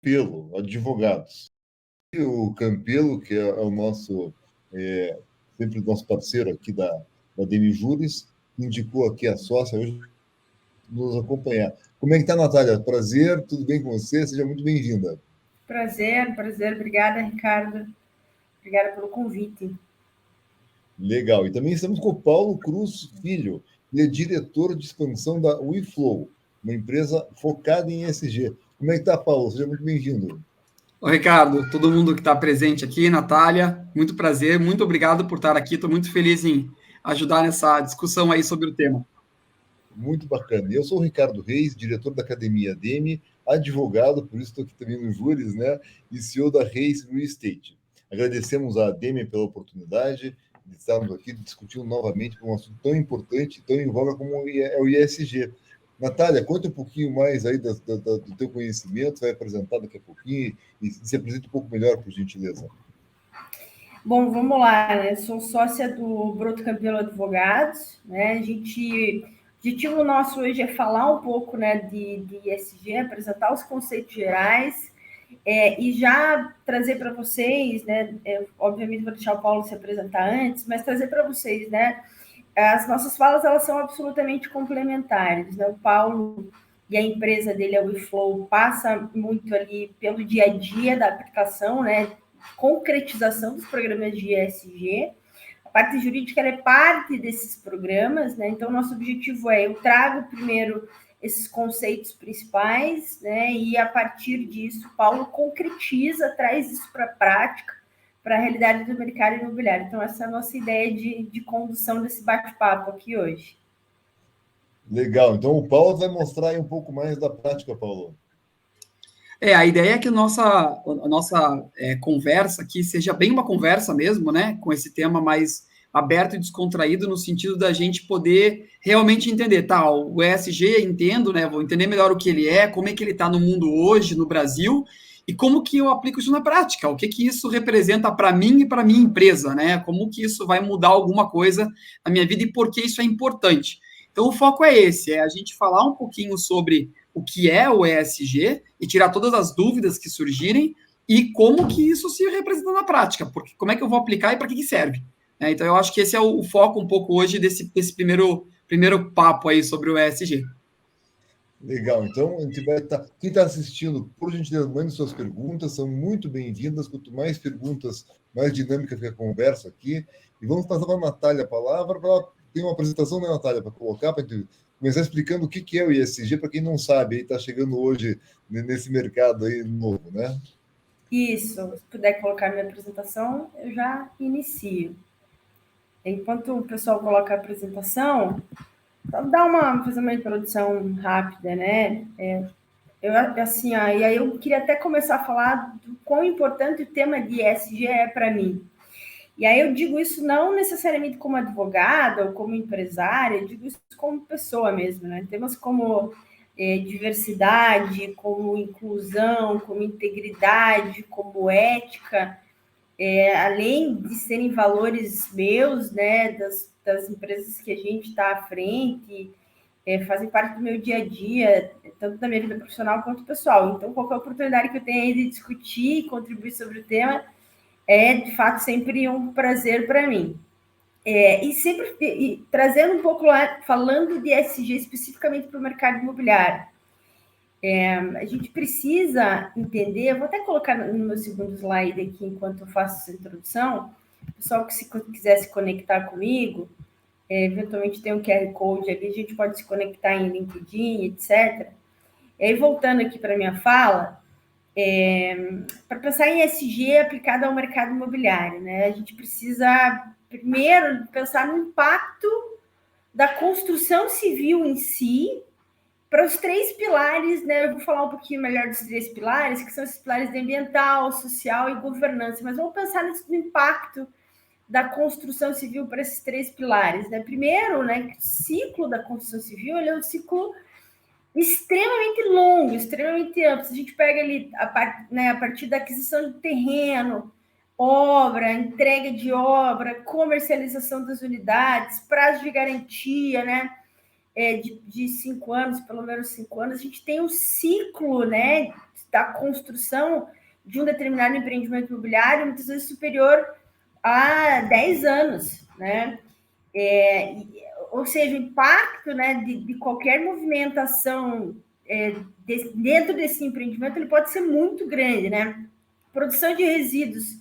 Campelo Advogados. E o Campelo, que é o nosso, sempre o nosso parceiro aqui da Demi Juris, indicou aqui a sócia hoje nos acompanhar. Como é que está, Natália? Prazer, tudo bem com você? Seja muito bem-vinda. Prazer. Obrigada, Ricardo. Obrigada pelo convite. Legal. E também estamos com o Paulo Cruz Filho, ele é diretor de expansão da WeFlow, uma empresa focada em ESG. Como é que está, Paulo? Seja muito bem-vindo. Oi, Ricardo, todo mundo que está presente aqui, Natália, muito prazer, muito obrigado por estar aqui, estou muito feliz em ajudar nessa discussão aí sobre o tema. Muito bacana. Eu sou o Ricardo Reis, diretor da Academia Demi, advogado, por isso estou aqui também no Júris, né? E CEO da Reis Real Estate. Agradecemos à Demi pela oportunidade de estarmos aqui discutindo novamente um assunto tão importante, tão em voga como é o ISG. Natália, conta um pouquinho mais aí do teu conhecimento, vai apresentar daqui a pouquinho e se apresenta um pouco melhor, por gentileza. Bom, vamos lá, né? Sou sócia do Broto Campelo Advogados, né? O objetivo nosso hoje é falar um pouco, né, de ESG, apresentar os conceitos gerais, e já trazer para vocês, né? Obviamente vou deixar o Paulo se apresentar antes, mas trazer para vocês, né? As nossas falas elas são absolutamente complementares, né? O Paulo e a empresa dele, a WeFlow, passa muito ali pelo dia a dia da aplicação, né? Concretização dos programas de ESG. A parte jurídica é parte desses programas, né? Então, nosso objetivo eu trago primeiro esses conceitos principais, né? E a partir disso, Paulo concretiza, traz isso para a prática, para a realidade do mercado imobiliário. Então, essa é a nossa ideia de condução desse bate-papo aqui hoje. Legal. Então, o Paulo vai mostrar aí um pouco mais da prática, Paulo. A ideia é que a nossa conversa aqui seja bem uma conversa mesmo, né? Com esse tema mais aberto e descontraído, no sentido da gente poder realmente entender, tá? O ESG, entendo, né? Vou entender melhor o que ele é, como é que ele está no mundo hoje, no Brasil, e como que eu aplico isso na prática, o que que isso representa para mim e para minha empresa, né? Como que isso vai mudar alguma coisa na minha vida e por que isso é importante. Então, o foco é esse, é a gente falar um pouquinho sobre o que é o ESG e tirar todas as dúvidas que surgirem e como que isso se representa na prática, porque como é que eu vou aplicar e para que serve. Então, eu acho que esse é o foco um pouco hoje desse primeiro papo aí sobre o ESG. Legal, então a gente vai estar. Quem está assistindo, por gentileza, mande suas perguntas, são muito bem-vindas. Quanto mais perguntas, mais dinâmica fica a conversa aqui. E vamos passar para a Natália a palavra. Tem uma apresentação, né, Natália, para colocar, para começar explicando o que é o ISG, para quem não sabe, está chegando hoje nesse mercado aí novo, né? Isso, se puder colocar minha apresentação, eu já inicio. Enquanto o pessoal coloca a apresentação, fazer uma introdução rápida, né? E aí eu queria até começar a falar do quão importante o tema de ESG é para mim. E aí eu digo isso não necessariamente como advogada ou como empresária, eu digo isso como pessoa mesmo, né? Temas como diversidade, como inclusão, como integridade, como ética, além de serem valores meus, né, das empresas que a gente está à frente, fazem parte do meu dia a dia, tanto da minha vida profissional quanto pessoal. Então, qualquer oportunidade que eu tenha aí de discutir e contribuir sobre o tema é, de fato, sempre um prazer para mim. Trazendo um pouco lá, falando de ESG especificamente para o mercado imobiliário. A gente precisa entender, eu vou até colocar no meu segundo slide aqui enquanto eu faço essa introdução, o pessoal que quiser se conectar comigo, eventualmente tem um QR Code ali, a gente pode se conectar em LinkedIn, etc. E aí, voltando aqui para a minha fala, para pensar em ESG aplicado ao mercado imobiliário, né? A gente precisa, primeiro, pensar no impacto da construção civil em si, para os três pilares, né? Eu vou falar um pouquinho melhor dos três pilares, que são esses pilares de ambiental, social e governança, mas vamos pensar no impacto da construção civil para esses três pilares, né? Primeiro, né, o ciclo da construção civil ele é um ciclo extremamente longo, extremamente amplo. Se a gente pega ali a partir da aquisição de terreno, obra, entrega de obra, comercialização das unidades, prazo de garantia, né? de 5 anos, pelo menos 5 anos, a gente tem um ciclo, né, da construção de um determinado empreendimento imobiliário, muitas vezes superior a 10 anos, né? Ou seja, o impacto, né, de qualquer movimentação dentro desse empreendimento, ele pode ser muito grande, né? Produção de resíduos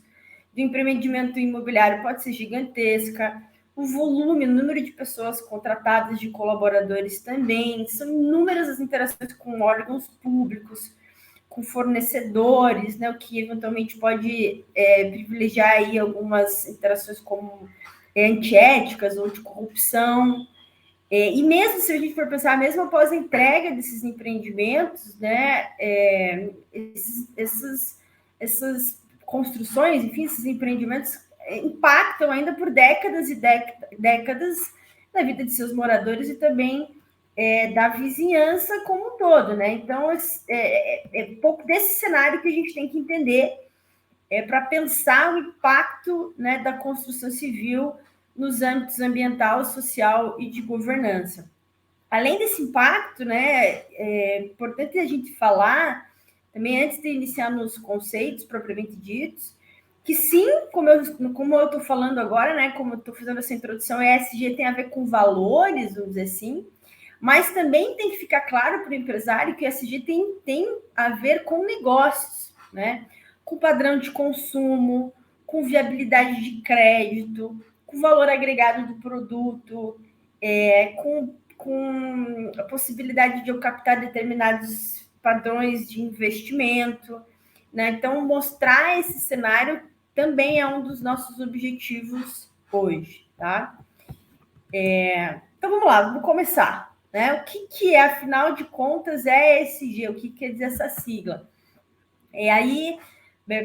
do empreendimento imobiliário pode ser gigantesca, o volume, o número de pessoas contratadas, de colaboradores também, são inúmeras as interações com órgãos públicos, com fornecedores, né, o que eventualmente pode privilegiar aí algumas interações como antiéticas ou de corrupção. E mesmo se a gente for pensar, mesmo após a entrega desses empreendimentos, né, essas construções, enfim, esses empreendimentos impactam ainda por décadas e décadas na vida de seus moradores e também da vizinhança como um todo, né? Então, é pouco desse cenário que a gente tem que entender para pensar o impacto, né, da construção civil nos âmbitos ambiental, social e de governança. Além desse impacto, né, é importante a gente falar, também antes de iniciar nos conceitos propriamente ditos, que sim, como eu estou falando agora, né, como eu estou fazendo essa introdução, ESG tem a ver com valores, vamos dizer assim, mas também tem que ficar claro para o empresário que o ESG tem a ver com negócios, né? Com padrão de consumo, com viabilidade de crédito, com valor agregado do produto, com a possibilidade de eu captar determinados padrões de investimento, né? Então, mostrar esse cenário também é um dos nossos objetivos hoje, tá? Então, vamos lá, vamos começar. Né? O que é, afinal de contas, é ESG? O que quer dizer essa sigla? Aí,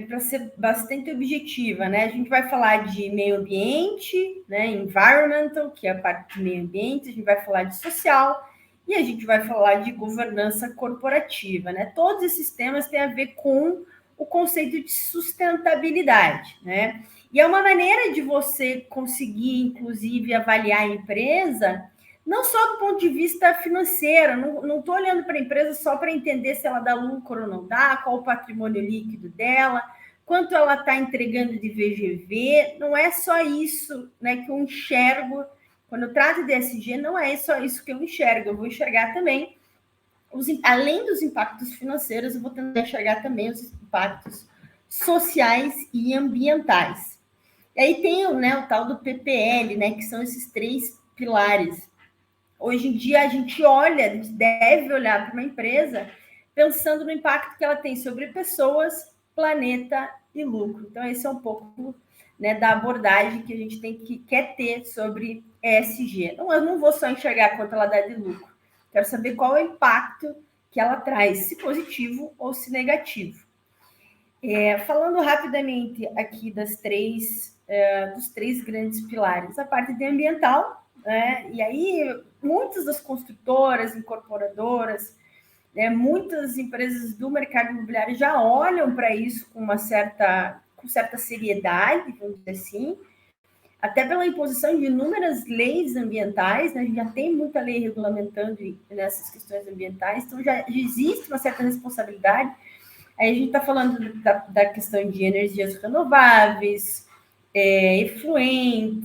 para ser bastante objetiva, né? A gente vai falar de meio ambiente, né? Environmental, que é a parte de meio ambiente, a gente vai falar de social e a gente vai falar de governança corporativa, né? Todos esses temas têm a ver com o conceito de sustentabilidade, né? E é uma maneira de você conseguir, inclusive, avaliar a empresa, não só do ponto de vista financeiro, não estou olhando para a empresa só para entender se ela dá lucro ou não dá, qual o patrimônio líquido dela, quanto ela está entregando de VGV, não é só isso, né, que eu enxergo. Quando eu trato de ESG, não é só isso que eu enxergo, eu vou enxergar também, além dos impactos financeiros, eu vou tentar enxergar também os impactos sociais e ambientais. E aí tem, né, o tal do PPL, né, que são esses 3 pilares. Hoje em dia, a gente deve olhar para uma empresa pensando no impacto que ela tem sobre pessoas, planeta e lucro. Então, esse é um pouco, né, da abordagem que a gente quer ter sobre ESG. Eu não vou só enxergar quanto ela dá de lucro. Quero saber qual é o impacto que ela traz, se positivo ou se negativo. Falando rapidamente aqui dos 3 grandes pilares, a parte de ambiental, né? E aí muitas das construtoras, incorporadoras, né, muitas empresas do mercado imobiliário já olham para isso com certa seriedade, vamos dizer assim, até pela imposição de inúmeras leis ambientais, né? A gente já tem muita lei regulamentando nessas questões ambientais, então já existe uma certa responsabilidade. Aí a gente está falando da questão de energias renováveis, efluentes,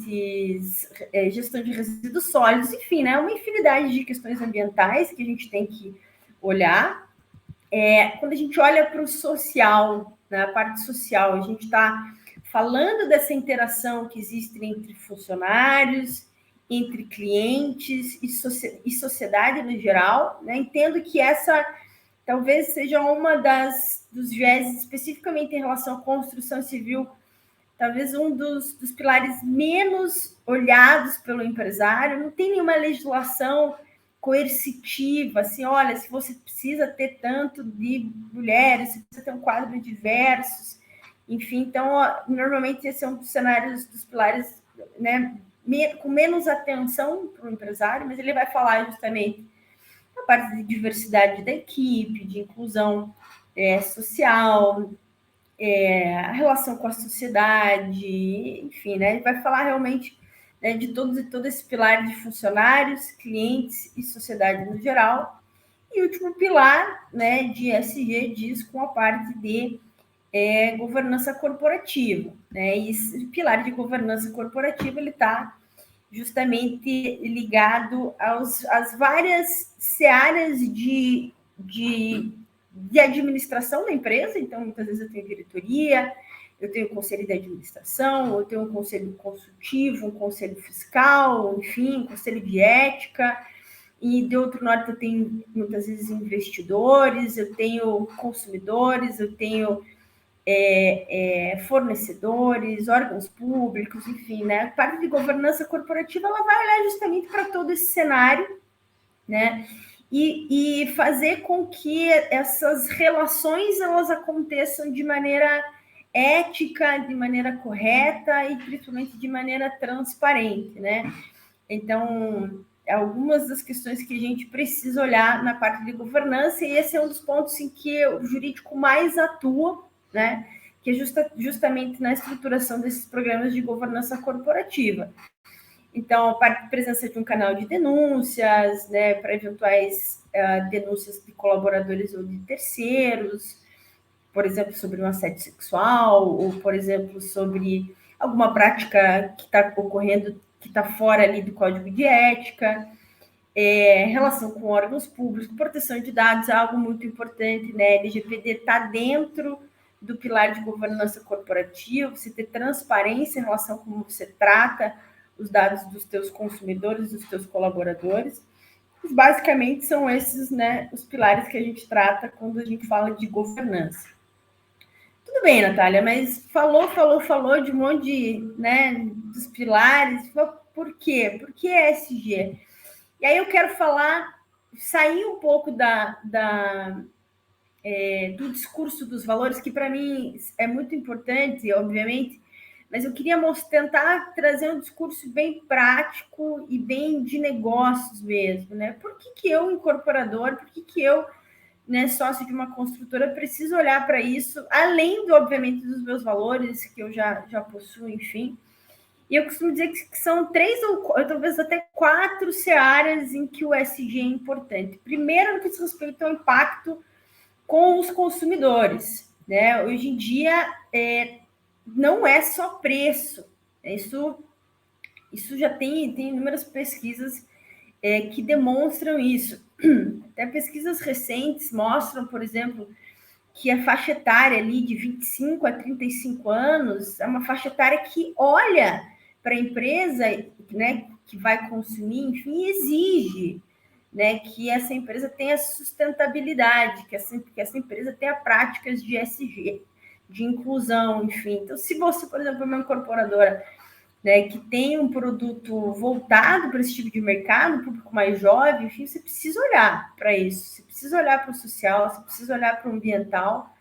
gestão de resíduos sólidos, enfim, né? Uma infinidade de questões ambientais que a gente tem que olhar. Quando a gente olha para o social, na parte social, a gente está falando dessa interação que existe entre funcionários, entre clientes e sociedade no geral, né? Entendo que essa talvez seja uma dos viés, especificamente em relação à construção civil, talvez um dos pilares menos olhados pelo empresário. Não tem nenhuma legislação coercitiva, assim, olha, se você precisa ter tanto de mulheres, se precisa ter um quadro de diversos, enfim, então, normalmente esse é um dos cenários, dos pilares, né, com menos atenção para o empresário, mas ele vai falar justamente a parte de diversidade da equipe, de inclusão social, a relação com a sociedade, enfim, né? Ele vai falar realmente né, de todo esse pilar de funcionários, clientes e sociedade no geral. E o último pilar, né, de ESG diz com a parte de governança corporativa, né? E esse pilar de governança corporativa ele está justamente ligado às várias searas de administração da empresa. Então, muitas vezes eu tenho diretoria, eu tenho conselho de administração, eu tenho um conselho consultivo, um conselho fiscal, enfim, um conselho de ética. E de outro lado eu tenho muitas vezes investidores, eu tenho consumidores, eu tenho fornecedores, órgãos públicos, enfim, né? A parte de governança corporativa ela vai olhar justamente para todo esse cenário, né? E fazer com que essas relações elas aconteçam de maneira ética, de maneira correta e principalmente de maneira transparente, né? Então, algumas das questões que a gente precisa olhar na parte de governança, e esse é um dos pontos em que o jurídico mais atua, né? Que é justamente na estruturação desses programas de governança corporativa. Então, a parte de presença de um canal de denúncias, né, para eventuais denúncias de colaboradores ou de terceiros, por exemplo, sobre um assédio sexual, ou, por exemplo, sobre alguma prática que está ocorrendo, que está fora ali do código de ética, relação com órgãos públicos, proteção de dados é algo muito importante, né? LGPD está dentro do pilar de governança corporativa, você ter transparência em relação a como você trata os dados dos teus consumidores, dos teus colaboradores. Basicamente, são esses, né, os pilares que a gente trata quando a gente fala de governança. Tudo bem, Natália, mas falou de um monte de, né, dos pilares. Por quê? Por que ESG? E aí eu quero sair um pouco do discurso dos valores, que para mim é muito importante, obviamente, mas eu queria tentar trazer um discurso bem prático e bem de negócios mesmo, né? Por que eu, incorporador, por que eu, né, sócio de uma construtora, preciso olhar para isso, além, obviamente, dos meus valores, que eu já possuo, enfim. E eu costumo dizer que são 3 ou talvez até 4 searas em que o ESG é importante. Primeiro, no que diz respeito ao impacto com os consumidores, né? Hoje em dia, não é só preço. Isso já tem inúmeras pesquisas que demonstram isso. Até pesquisas recentes mostram, por exemplo, que a faixa etária ali de 25 a 35 anos é uma faixa etária que olha para a empresa, né, que vai consumir, enfim, exige, né, que essa empresa tenha sustentabilidade, que essa empresa tenha práticas de ESG, de inclusão, enfim. Então, se você, por exemplo, é uma incorporadora, né, que tem um produto voltado para esse tipo de mercado, um público mais jovem, enfim, você precisa olhar para isso, você precisa olhar para o social, você precisa olhar para o ambiental,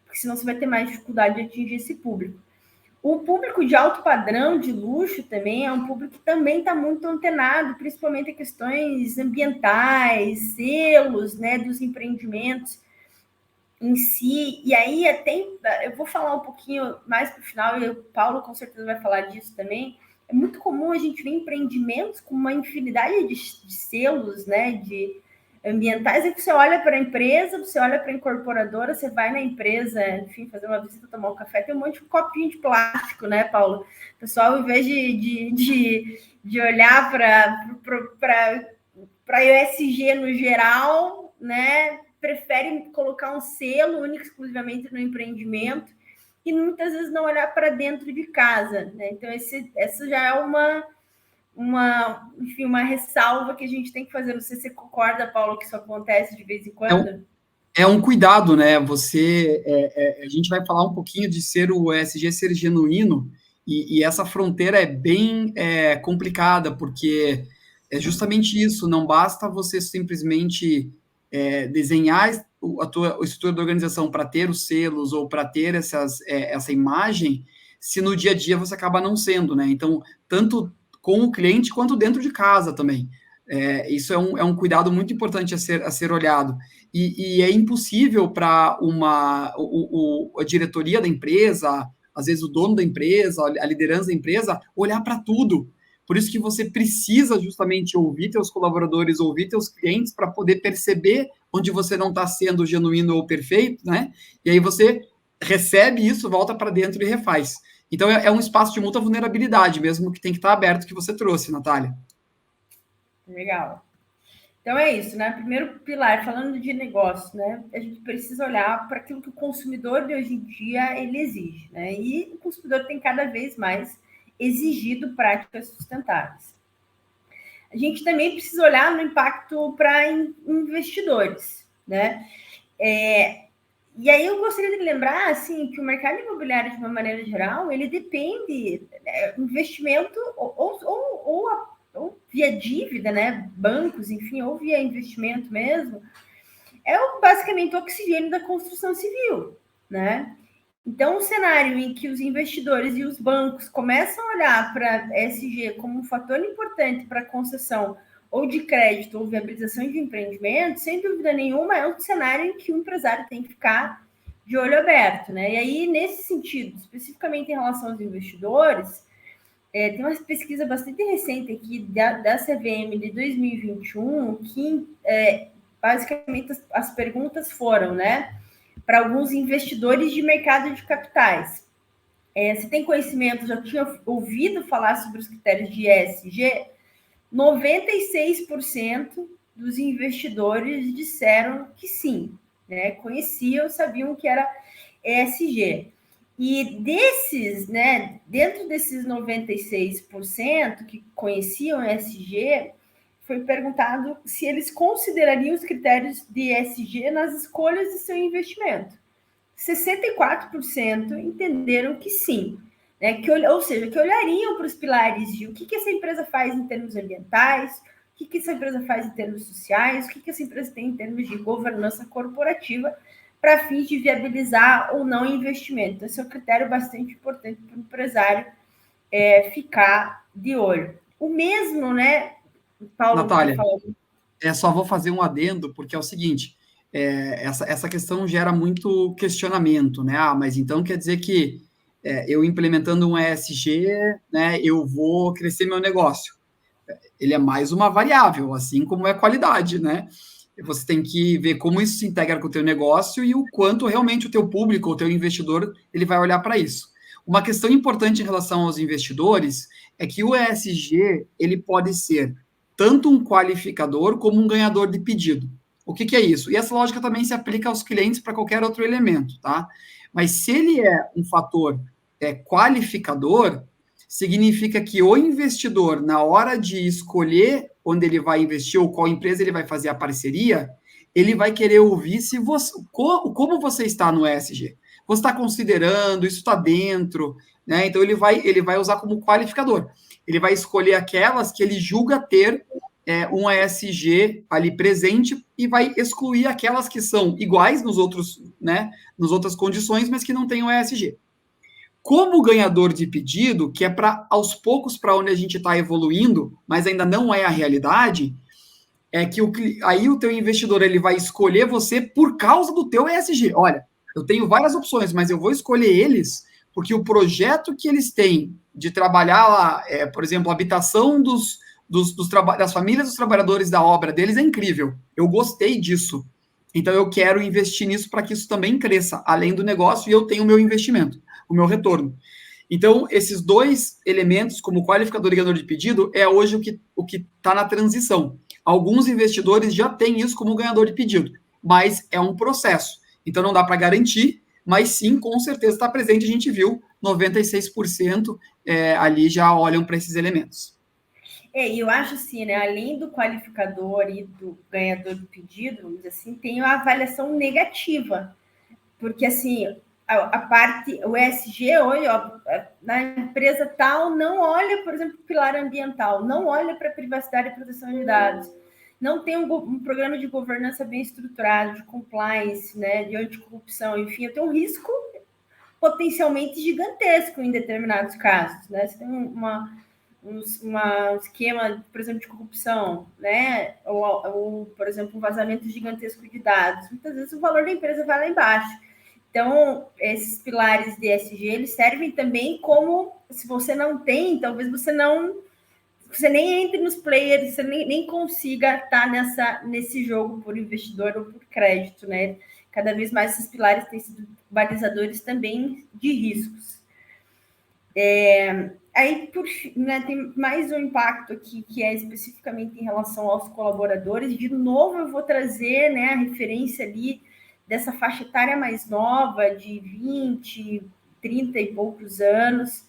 porque senão você vai ter mais dificuldade de atingir esse público. O público de alto padrão, de luxo também, é um público que também está muito antenado, principalmente a questões ambientais, selos, né, dos empreendimentos em si. E aí eu vou falar um pouquinho mais para o final, e o Paulo com certeza vai falar disso também. É muito comum a gente ver empreendimentos com uma infinidade de selos, né, de ambientais, e que você olha para a empresa, você olha para a incorporadora, você vai na empresa, enfim, fazer uma visita, tomar um café, tem um monte de copinho de plástico, né, Paulo? O pessoal, ao invés de olhar para o ESG no geral, né, prefere colocar um selo único exclusivamente no empreendimento e muitas vezes não olhar para dentro de casa, né? Então, essa já é uma ressalva que a gente tem que fazer. Não sei se você concorda, Paulo, que isso acontece de vez em quando. É um cuidado, né? A gente vai falar um pouquinho de ser o ESG ser genuíno, e essa fronteira é bem complicada, porque é justamente isso, não basta você simplesmente desenhar a tua estrutura da organização para ter os selos ou para ter essa imagem, se no dia a dia você acaba não sendo, né? Então, tanto com o cliente quanto dentro de casa também. Isso é um cuidado muito importante a ser olhado. E é impossível para a diretoria da empresa, às vezes o dono da empresa, a liderança da empresa, olhar para tudo, Por isso que você precisa justamente ouvir teus colaboradores, ouvir teus clientes, para poder perceber onde você não está sendo genuíno ou perfeito, né? E aí você recebe isso, volta para dentro e refaz. Então, é um espaço de muita vulnerabilidade mesmo, que tem que estar aberto, que você trouxe, Natália. Legal. Então é isso, né? Primeiro pilar, falando de negócio, né? A gente precisa olhar para aquilo que o consumidor de hoje em dia ele exige, né? E o consumidor tem cada vez mais exigido práticas sustentáveis. A gente também precisa olhar no impacto para investidores, né? E aí eu gostaria de lembrar, assim, que o mercado imobiliário, de uma maneira geral, ele depende investimento ou via dívida, né? Bancos, enfim, ou via investimento mesmo, basicamente o oxigênio da construção civil, né? Então, um cenário em que os investidores e os bancos começam a olhar para ESG como um fator importante para a concessão ou de crédito ou viabilização de empreendimento, sem dúvida nenhuma, é um cenário em que o empresário tem que ficar de olho aberto, né? E aí, nesse sentido, especificamente em relação aos investidores, tem uma pesquisa bastante recente aqui da CVM de 2021, que basicamente as perguntas foram, né, para alguns investidores de mercado de capitais. Você tem conhecimento, já tinha ouvido falar sobre os critérios de ESG? 96% dos investidores disseram que sim, né? Conheciam, sabiam que era ESG. E desses, né, dentro desses 96% que conheciam ESG, foi perguntado se eles considerariam os critérios de ESG nas escolhas de seu investimento. 64% entenderam que sim, né? Ou seja, que olhariam para os pilares de o que essa empresa faz em termos ambientais, o que essa empresa faz em termos sociais, o que essa empresa tem em termos de governança corporativa, para fins de viabilizar ou não investimento. Então, esse é um critério bastante importante para o empresário ficar de olho. O mesmo, né, Paulo? Natália, só vou fazer um adendo, porque é o seguinte, essa questão gera muito questionamento, né? Mas então quer dizer que eu implementando um ESG, né, eu vou crescer meu negócio. Ele é mais uma variável, assim como é a qualidade, né? Você tem que ver como isso se integra com o teu negócio e o quanto realmente o teu público, o teu investidor, ele vai olhar para isso. Uma questão importante em relação aos investidores é que o ESG, ele pode ser tanto um qualificador como um ganhador de pedido. O que é isso? E essa lógica também se aplica aos clientes para qualquer outro elemento, tá? Mas se ele é um fator qualificador, significa que o investidor, na hora de escolher onde ele vai investir ou qual empresa ele vai fazer a parceria, ele vai querer ouvir se você, como você está no ESG. Você está considerando, isso está dentro, né? Então ele vai usar como qualificador. Ele vai escolher aquelas que ele julga ter um ESG ali presente e vai excluir aquelas que são iguais nos outros, né? Nas outras condições, mas que não tem o ESG. Como ganhador de pedido, que é para aos poucos para onde a gente está evoluindo, mas ainda não é a realidade, é que aí o teu investidor ele vai escolher você por causa do teu ESG. Olha, eu tenho várias opções, mas eu vou escolher eles porque o projeto que eles têm de trabalhar lá, por exemplo, a habitação das famílias dos trabalhadores da obra deles é incrível. Eu gostei disso. Então eu quero investir nisso para que isso também cresça, além do negócio, e eu tenho o meu investimento, o meu retorno. Então, esses dois elementos, como qualificador e ganhador de pedido, é hoje o que está na transição. Alguns investidores já têm isso como ganhador de pedido, mas é um processo. Então, não dá para garantir, mas sim, com certeza está presente. A gente viu 96% ali já olham para esses elementos. E eu acho assim, né? Além do qualificador e do ganhador de pedido, vamos dizer assim, tem a avaliação negativa. Porque, assim, a parte, o ESG hoje, ó, na empresa tal, não olha, por exemplo, o pilar ambiental, não olha para a privacidade e proteção de dados, não tem um programa de governança bem estruturado, de compliance, né, de anticorrupção, enfim, eu tenho um risco potencialmente gigantesco em determinados casos, né? Você tem um esquema, por exemplo, de corrupção, né? Ou, por exemplo, um vazamento gigantesco de dados. Muitas vezes o valor da empresa vai lá embaixo. Então, esses pilares de ESG, eles servem também como, se você não tem, talvez você não você nem entre nos players, você nem consiga estar nesse jogo por investidor ou por crédito, né? Cada vez mais esses pilares têm sido balizadores também de riscos. Aí, né, tem mais um impacto aqui, que é especificamente em relação aos colaboradores. De novo, eu vou trazer, né, a referência ali dessa faixa etária mais nova, de 20, 30 e poucos anos,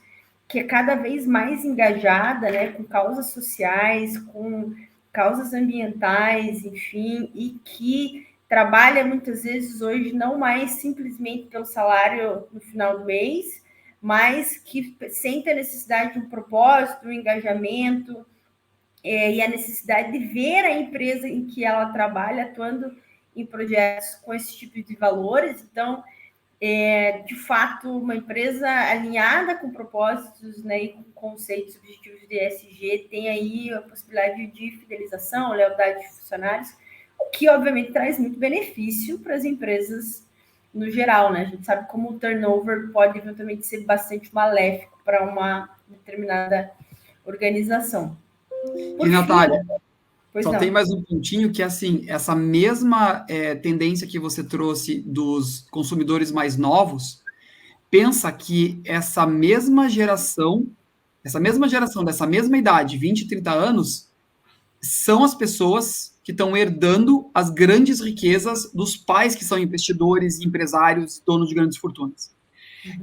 que é cada vez mais engajada, né, com causas sociais, com causas ambientais, enfim, e que trabalha muitas vezes hoje não mais simplesmente pelo salário no final do mês, mas que sente a necessidade de um propósito, um engajamento, e a necessidade de ver a empresa em que ela trabalha atuando em projetos com esse tipo de valores. Então, de fato, uma empresa alinhada com propósitos, né, e com conceitos objetivos de ESG tem aí a possibilidade de fidelização, lealdade de funcionários, o que, obviamente, traz muito benefício para as empresas no geral, né? A gente sabe como o turnover pode, eventualmente, ser bastante maléfico para uma determinada organização. E, Natália, só tem mais um pontinho que, assim, essa mesma tendência que você trouxe dos consumidores mais novos, pensa que essa mesma geração, dessa mesma idade, 20, 30 anos, são as pessoas que estão herdando as grandes riquezas dos pais que são investidores, empresários, donos de grandes fortunas.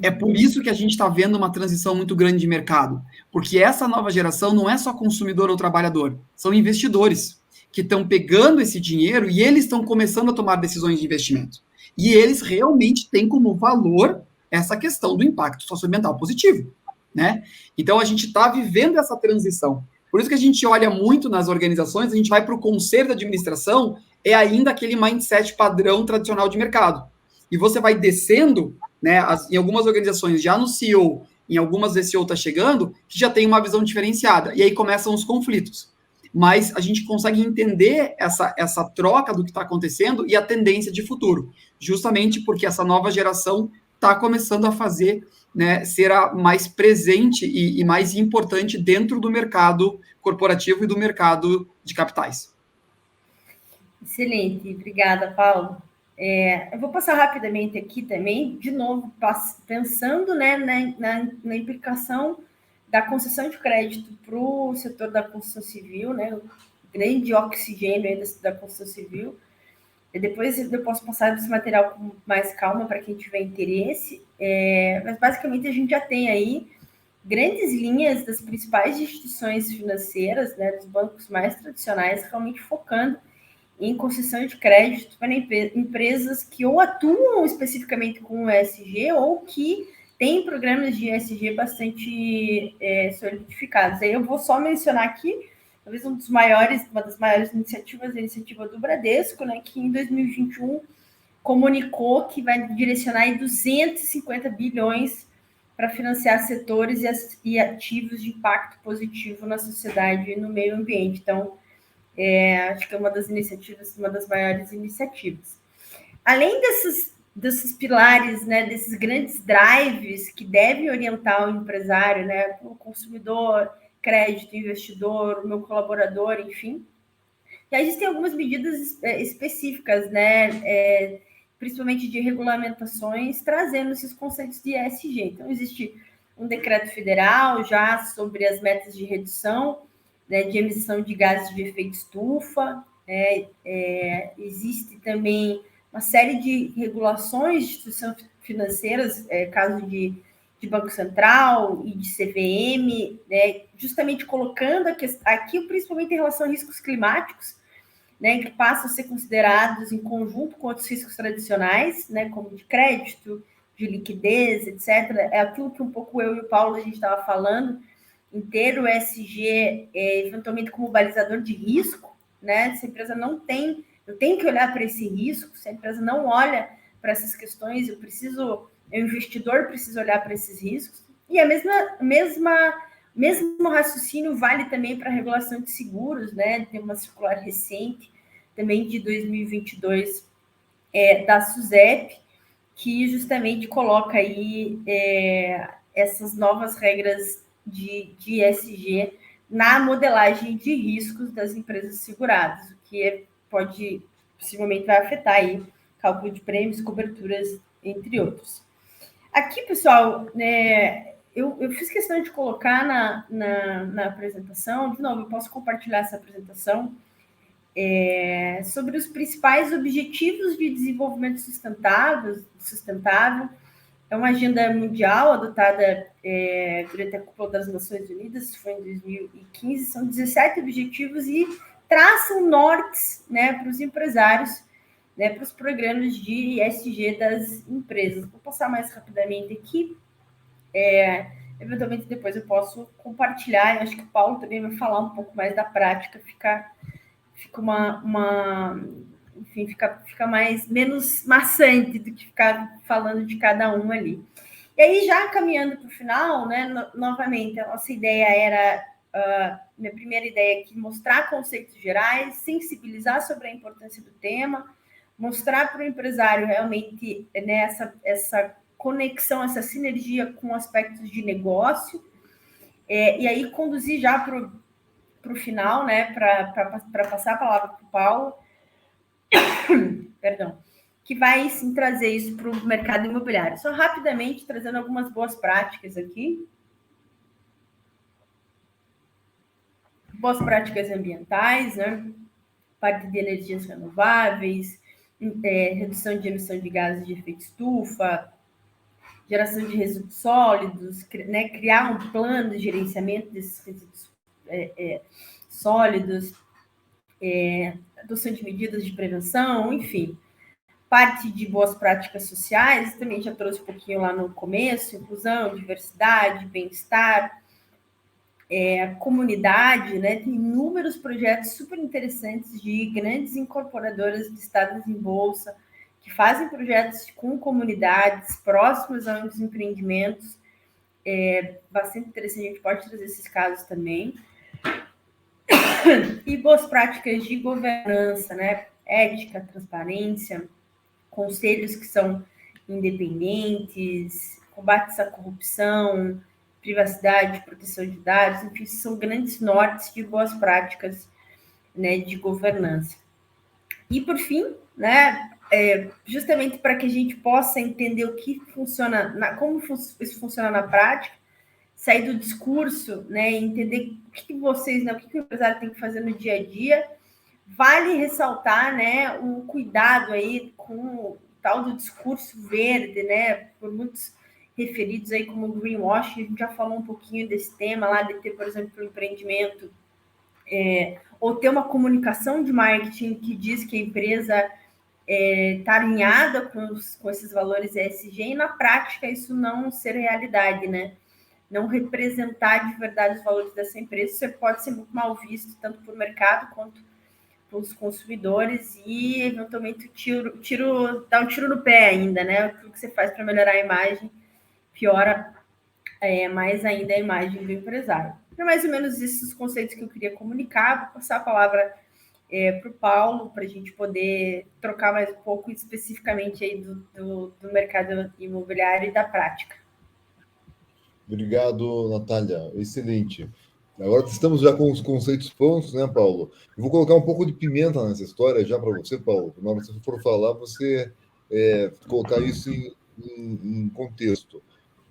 É por isso que a gente está vendo uma transição muito grande de mercado, porque essa nova geração não é só consumidor ou trabalhador, são investidores que estão pegando esse dinheiro e eles estão começando a tomar decisões de investimento. E eles realmente têm como valor essa questão do impacto socioambiental positivo, né? Então a gente está vivendo essa transição. Por isso que a gente olha muito nas organizações, a gente vai para o conselho de administração, é ainda aquele mindset padrão tradicional de mercado. E você vai descendo, né, em algumas organizações, já no CEO, em algumas esse CEO está chegando, que já tem uma visão diferenciada. E aí começam os conflitos. Mas a gente consegue entender essa troca do que está acontecendo e a tendência de futuro, justamente porque essa nova geração está começando a fazer, né, ser a mais presente e mais importante dentro do mercado corporativo e do mercado de capitais. Excelente, obrigada, Paulo. Eu vou passar rapidamente aqui também, de novo, pensando, né, na implicação da concessão de crédito para o setor da construção civil, né, o grande oxigênio aí da construção civil. E depois eu posso passar esse material com mais calma para quem tiver interesse, mas basicamente a gente já tem aí grandes linhas das principais instituições financeiras, né, dos bancos mais tradicionais, realmente focando em concessão de crédito para empresas que ou atuam especificamente com o ESG ou que têm programas de ESG bastante solidificados. Aí eu vou só mencionar aqui, talvez uma das maiores iniciativas, a iniciativa do Bradesco, né, que em 2021 comunicou que vai direcionar aí 250 bilhões para financiar setores e ativos de impacto positivo na sociedade e no meio ambiente. Então, acho que é uma das maiores iniciativas. Além desses pilares, né, desses grandes drives que devem orientar o empresário, né, o consumidor, crédito, investidor, o meu colaborador, enfim. E aí existem algumas medidas específicas, né, principalmente de regulamentações, trazendo esses conceitos de ESG. Então, existe um decreto federal já sobre as metas de redução, né, de emissão de gases de efeito estufa, existe também uma série de regulações de instituições financeiras, caso de Banco Central e de CVM, né, justamente colocando aqui, principalmente em relação a riscos climáticos, né, que passam a ser considerados em conjunto com outros riscos tradicionais, né, como de crédito, de liquidez, etc. É aquilo que um pouco eu e o Paulo a gente estava falando, em ter o ESG eventualmente como balizador de risco, né? Se a empresa não tem, eu tenho que olhar para esse risco, se a empresa não olha para essas questões, o investidor precisa olhar para esses riscos. E a mesmo raciocínio vale também para a regulação de seguros, né? Tem uma circular recente, também de 2022, da SUSEP, que justamente coloca aí essas novas regras de ESG na modelagem de riscos das empresas seguradas, o que possivelmente vai afetar aí cálculo de prêmios, coberturas, entre outros. Aqui, pessoal, né, eu fiz questão de colocar na apresentação, de novo, eu posso compartilhar essa apresentação, sobre os principais objetivos de desenvolvimento sustentável. É uma agenda mundial adotada durante a Cúpula das Nações Unidas, isso foi em 2015, são 17 objetivos e traçam nortes, né, para os empresários, né, para os programas de ESG das empresas. Vou passar mais rapidamente aqui. Eventualmente depois eu posso compartilhar, eu acho que o Paulo também vai falar um pouco mais da prática, fica enfim, fica menos maçante do que ficar falando de cada um ali. E aí, já caminhando para o final, né, novamente, a nossa ideia era, minha primeira ideia aqui, mostrar conceitos gerais, sensibilizar sobre a importância do tema, mostrar para o empresário realmente, né, essa conexão, essa sinergia com aspectos de negócio, e aí conduzir já para o final, né, para passar a palavra para o Paulo, perdão, que vai sim trazer isso para o mercado imobiliário. Só rapidamente trazendo algumas boas práticas aqui. Boas práticas ambientais, né? Parte de energias renováveis, redução de emissão de gases de efeito estufa, geração de resíduos sólidos, né? Criar um plano de gerenciamento desses resíduos sólidos, adoção de medidas de prevenção, enfim. Parte de boas práticas sociais, também já trouxe um pouquinho lá no começo, inclusão, diversidade, bem-estar, comunidade, né? Tem inúmeros projetos super interessantes de grandes incorporadoras listadas em bolsa, que fazem projetos com comunidades próximas aos empreendimentos, bastante interessante, a gente pode trazer esses casos também. E boas práticas de governança, né? Ética, transparência, conselhos que são independentes, combates à corrupção, privacidade, proteção de dados, enfim, são grandes nortes de boas práticas, né, de governança. E, por fim, né, justamente para que a gente possa entender o que funciona, como isso funciona na prática, sair do discurso, né, entender o que vocês, né, o que o empresário tem que fazer no dia a dia, vale ressaltar, né, um cuidado aí com o tal do discurso verde, né, por muitos referidos aí como greenwashing, a gente já falou um pouquinho desse tema lá, de ter, por exemplo, um empreendimento, ou ter uma comunicação de marketing que diz que a empresa está alinhada com esses valores ESG, e na prática isso não ser realidade, né? Não representar de verdade os valores dessa empresa, isso pode ser muito mal visto, tanto por mercado quanto os consumidores, e eventualmente dá um tiro no pé ainda, né? O que você faz para melhorar a imagem piora mais ainda a imagem do empresário. É mais ou menos esses conceitos que eu queria comunicar. Vou passar a palavra para o Paulo, para a gente poder trocar mais um pouco especificamente aí do mercado imobiliário e da prática. Obrigado, Natália. Excelente. Agora estamos já com os conceitos prontos, né, Paulo? Eu vou colocar um pouco de pimenta nessa história já para você, Paulo. Na hora que você for falar, você colocar isso em contexto.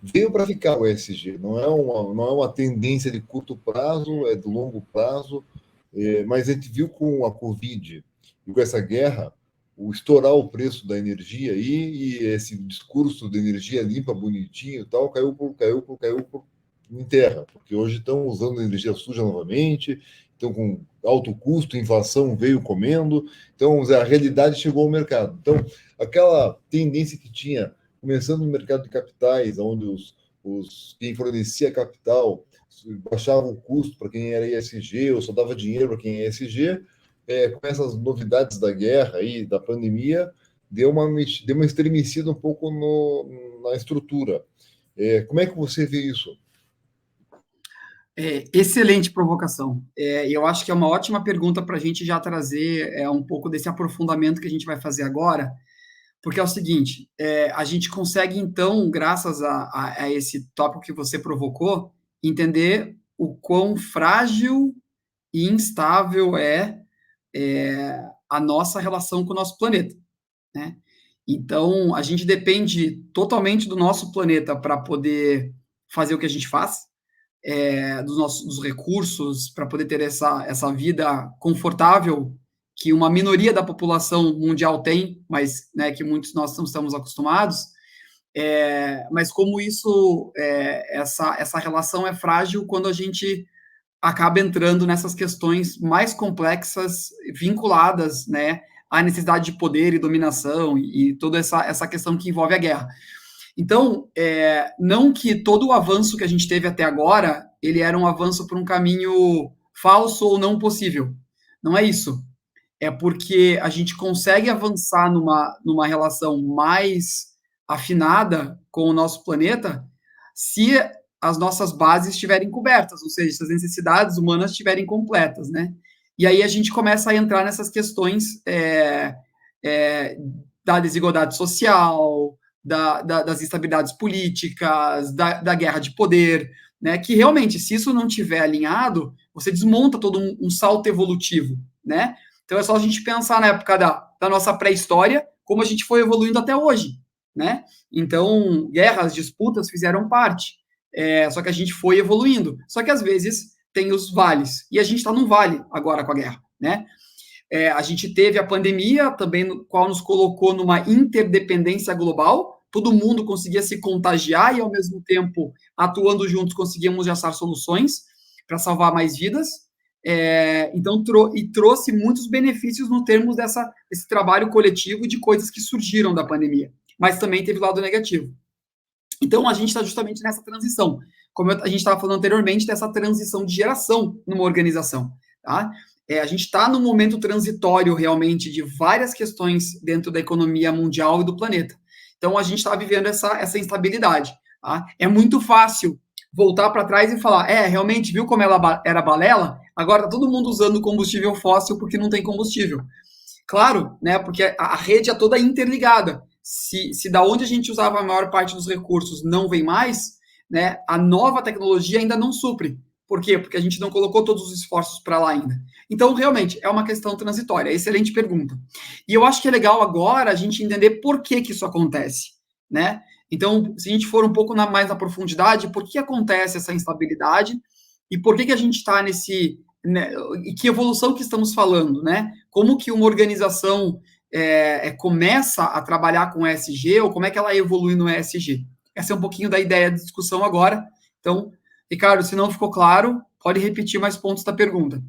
Veio para ficar o ESG, não é uma tendência de curto prazo, é de longo prazo, mas a gente viu com a Covid e com essa guerra, o estourar o preço da energia aí, e esse discurso de energia limpa, bonitinho e tal, caiu em terra, porque hoje estão usando energia suja novamente, estão com alto custo, inflação veio comendo, então a realidade chegou ao mercado. Então, aquela tendência que tinha, começando no mercado de capitais, onde quem fornecia capital baixava o custo para quem era ESG, ou só dava dinheiro para quem é ESG, com essas novidades da guerra e da pandemia, deu uma estremecida um pouco na estrutura. Como é que você vê isso? Excelente provocação. Eu acho que é uma ótima pergunta para a gente já trazer um pouco desse aprofundamento que a gente vai fazer agora, porque é o seguinte, a gente consegue, então, graças a esse tópico que você provocou, entender o quão frágil e instável é a nossa relação com o nosso planeta, né? Então, a gente depende totalmente do nosso planeta para poder fazer o que a gente faz, dos recursos, para poder ter essa vida confortável que uma minoria da população mundial tem, mas, né, que muitos nós não estamos acostumados. Mas como essa relação é frágil quando a gente acaba entrando nessas questões mais complexas vinculadas, né, à necessidade de poder e dominação e toda essa questão que envolve a guerra. Então, não que todo o avanço que a gente teve até agora, ele era um avanço por um caminho falso ou não possível. Não é isso. É porque a gente consegue avançar numa relação mais afinada com o nosso planeta se as nossas bases estiverem cobertas, ou seja, se as necessidades humanas estiverem completas, né? E aí a gente começa a entrar nessas questões da desigualdade social, das instabilidades políticas, da guerra de poder, né? Que realmente, se isso não estiver alinhado, você desmonta todo um salto evolutivo, né? Então é só a gente pensar na época da nossa pré-história, como a gente foi evoluindo até hoje, né? Então, guerras, disputas fizeram parte. Só que a gente foi evoluindo. Só que às vezes tem os vales. E a gente está num vale agora com a guerra, né? A gente teve a pandemia, também no qual nos colocou numa interdependência global. Todo mundo conseguia se contagiar e, ao mesmo tempo, atuando juntos, conseguíamos achar soluções para salvar mais vidas. Então, trouxe muitos benefícios no termos desse trabalho coletivo de coisas que surgiram da pandemia. Mas também teve o lado negativo. Então, a gente está justamente nessa transição. Como a gente estava falando anteriormente, dessa transição de geração numa organização. Tá? A gente está num momento transitório, realmente, de várias questões dentro da economia mundial e do planeta. Então, a gente está vivendo essa instabilidade. Tá? É muito fácil voltar para trás e falar, realmente, viu como ela era balela? Agora está todo mundo usando combustível fóssil porque não tem combustível. Claro, né, porque a rede é toda interligada. Se da onde a gente usava a maior parte dos recursos não vem mais, né, a nova tecnologia ainda não supre. Por quê? Porque a gente não colocou todos os esforços para lá ainda. Então, realmente, é uma questão transitória. Excelente pergunta. E eu acho que é legal agora a gente entender por que isso acontece, né? Então, se a gente for um pouco mais na profundidade, por que acontece essa instabilidade e por que a gente está nesse... Né, e que evolução que estamos falando, né? Como que uma organização começa a trabalhar com ESG ou como é que ela evolui no ESG? Essa é um pouquinho da ideia de discussão agora. Então, Ricardo, se não ficou claro, pode repetir mais pontos da pergunta.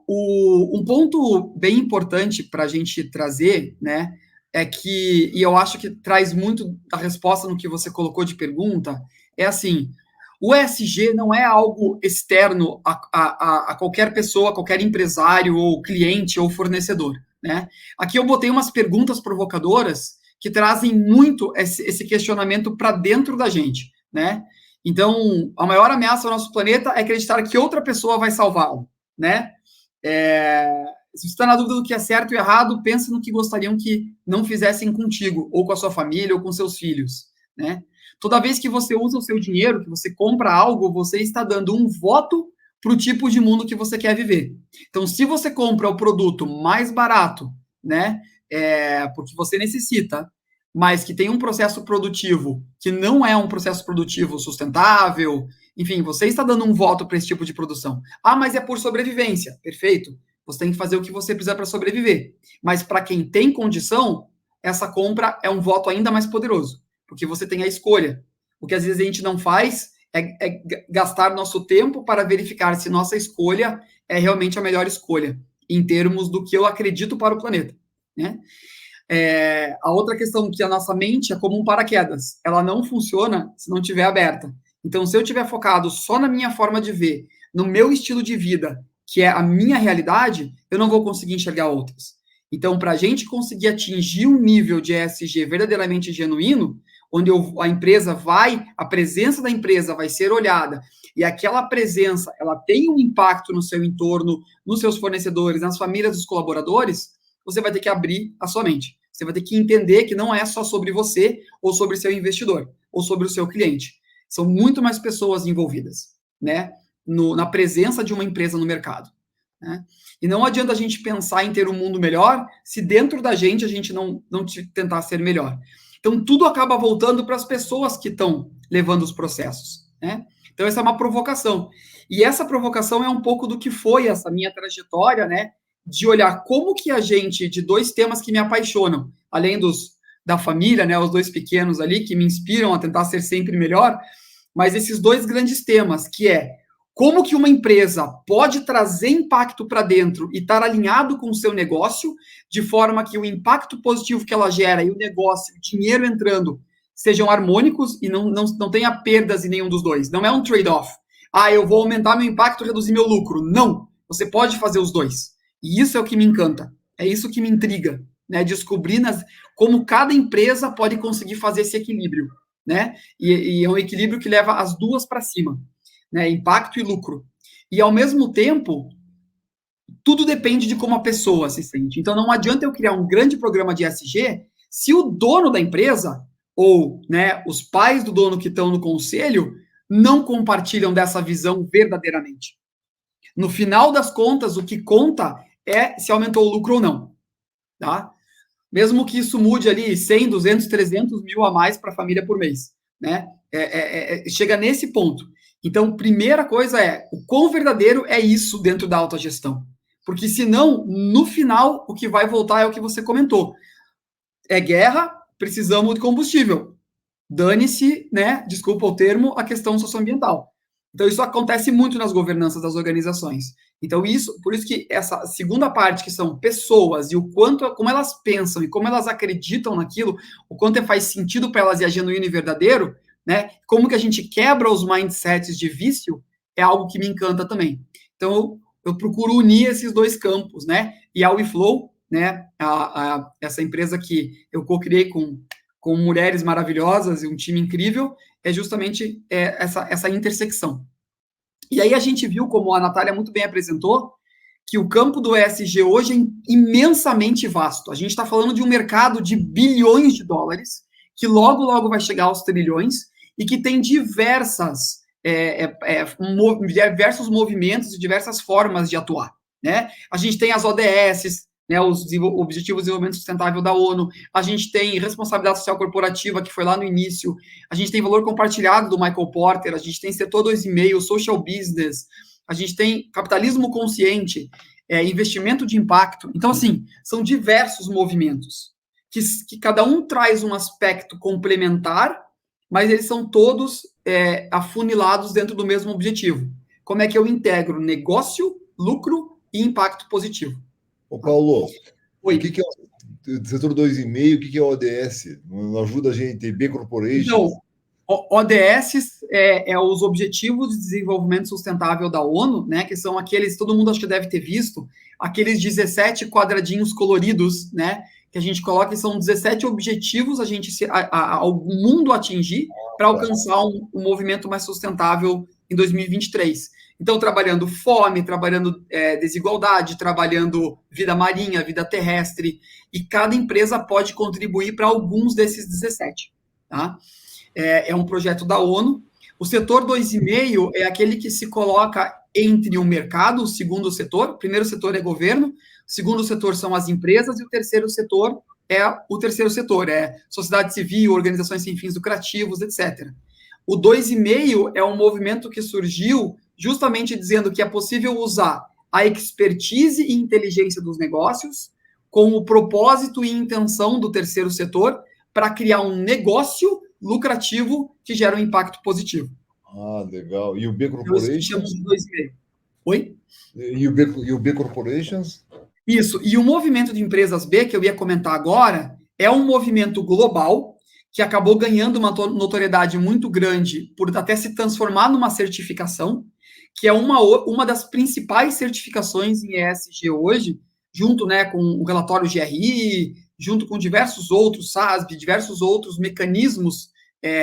Um ponto bem importante para a gente trazer, né, e eu acho que traz muito da resposta no que você colocou de pergunta, assim, o ESG não é algo externo a qualquer pessoa, qualquer empresário, ou cliente, ou fornecedor, né? Aqui eu botei umas perguntas provocadoras que trazem muito esse questionamento para dentro da gente, né? Então, a maior ameaça ao nosso planeta é acreditar que outra pessoa vai salvá-lo, né? Se você está na dúvida do que é certo e errado, pensa no que gostariam que não fizessem contigo, ou com a sua família, ou com seus filhos, né? Toda vez que você usa o seu dinheiro, que você compra algo, você está dando um voto para o tipo de mundo que você quer viver. Então, se você compra o produto mais barato, né, porque você necessita, mas que tem um processo produtivo que não é um processo produtivo sustentável, enfim, você está dando um voto para esse tipo de produção. Mas é por sobrevivência. Perfeito. Você tem que fazer o que você precisa para sobreviver. Mas para quem tem condição, essa compra é um voto ainda mais poderoso, porque você tem a escolha. O que às vezes a gente não faz é gastar nosso tempo para verificar se nossa escolha é realmente a melhor escolha, em termos do que eu acredito para o planeta, né? A outra questão que a nossa mente é como um paraquedas. Ela não funciona se não estiver aberta. Então, se eu estiver focado só na minha forma de ver, no meu estilo de vida, que é a minha realidade, eu não vou conseguir enxergar outras. Então, para a gente conseguir atingir um nível de ESG verdadeiramente genuíno, onde a presença da empresa vai ser olhada, e aquela presença, ela tem um impacto no seu entorno, nos seus fornecedores, nas famílias dos colaboradores, você vai ter que abrir a sua mente. Você vai ter que entender que não é só sobre você, ou sobre seu investidor, ou sobre o seu cliente. São muito mais pessoas envolvidas, né? Na presença de uma empresa no mercado, né? E não adianta a gente pensar em ter um mundo melhor se dentro da gente a gente não tentar ser melhor. Então, tudo acaba voltando para as pessoas que estão levando os processos, né? Então, essa é uma provocação. E essa provocação é um pouco do que foi essa minha trajetória, né? De olhar como que a gente, de dois temas que me apaixonam, além da família, né? Os dois pequenos ali, que me inspiram a tentar ser sempre melhor, mas esses dois grandes temas, que é como que uma empresa pode trazer impacto para dentro e estar alinhado com o seu negócio, de forma que o impacto positivo que ela gera e o negócio, o dinheiro entrando, sejam harmônicos e não tenha perdas em nenhum dos dois. Não é um trade-off. Eu vou aumentar meu impacto e reduzir meu lucro. Não. Você pode fazer os dois. E isso é o que me encanta. É isso que me intriga, né? Descobrir como cada empresa pode conseguir fazer esse equilíbrio, né? E é um equilíbrio que leva as duas para cima, né? Impacto e lucro. E, ao mesmo tempo, tudo depende de como a pessoa se sente. Então, não adianta eu criar um grande programa de ESG se o dono da empresa ou, né, os pais do dono que estão no conselho não compartilham dessa visão verdadeiramente. No final das contas, o que conta é se aumentou o lucro ou não, tá? Mesmo que isso mude ali 100, 200, 300 mil a mais para a família por mês, né? Chega nesse ponto. Então, primeira coisa o quão verdadeiro é isso dentro da autogestão. Porque senão, no final, o que vai voltar é o que você comentou. É guerra, precisamos de combustível. Dane-se, né? Desculpa o termo, a questão socioambiental. Então, isso acontece muito nas governanças das organizações. Então, por isso que essa segunda parte, que são pessoas e como elas pensam e como elas acreditam naquilo, o quanto faz sentido para elas e é genuíno e verdadeiro, né? Como que a gente quebra os mindsets de vício, é algo que me encanta também. Então, eu procuro unir esses dois campos, né? E a WeFlow, né? Essa empresa que eu co-criei com mulheres maravilhosas e um time incrível, é justamente essa intersecção. E aí a gente viu, como a Natália muito bem apresentou, que o campo do ESG hoje é imensamente vasto. A gente está falando de um mercado de bilhões de dólares, que logo, logo vai chegar aos trilhões, e que tem diversos movimentos e diversas formas de atuar, né? A gente tem as ODS, né, os Objetivos de Desenvolvimento Sustentável da ONU, a gente tem responsabilidade social corporativa, que foi lá no início, a gente tem valor compartilhado do Michael Porter, a gente tem setor 2,5, social business, a gente tem capitalismo consciente, investimento de impacto. Então, assim, são diversos movimentos, que cada um traz um aspecto complementar, mas eles são todos afunilados dentro do mesmo objetivo. Como é que eu integro negócio, lucro e impacto positivo? Ô, Paulo, Oi. O que é o setor 2,5? O que é o ODS? Não ajuda a gente, B Corporation? Então, ODS os Objetivos de Desenvolvimento Sustentável da ONU, né, que são aqueles, todo mundo acho que deve ter visto, aqueles 17 quadradinhos coloridos, né, que a gente coloca, e são 17 objetivos ao mundo atingir para alcançar um movimento mais sustentável em 2023. Então, trabalhando fome, trabalhando desigualdade, trabalhando vida marinha, vida terrestre, e cada empresa pode contribuir para alguns desses 17, tá? É um projeto da ONU. O setor 2,5 é aquele que se coloca entre o mercado, o segundo setor. O primeiro setor é governo, o segundo setor são as empresas, e o terceiro setor é sociedade civil, organizações sem fins lucrativos, etc. O 2,5 é um movimento que surgiu justamente dizendo que é possível usar a expertise e inteligência dos negócios com o propósito e intenção do terceiro setor para criar um negócio lucrativo que gera um impacto positivo. Legal. E o B Corporation? Oi? E o B Corporations? Isso. E o movimento de empresas B, que eu ia comentar agora, é um movimento global que acabou ganhando uma notoriedade muito grande por até se transformar numa certificação, que é uma das principais certificações em ESG hoje, junto, né, com o relatório GRI, junto com diversos outros, SASB, diversos outros mecanismos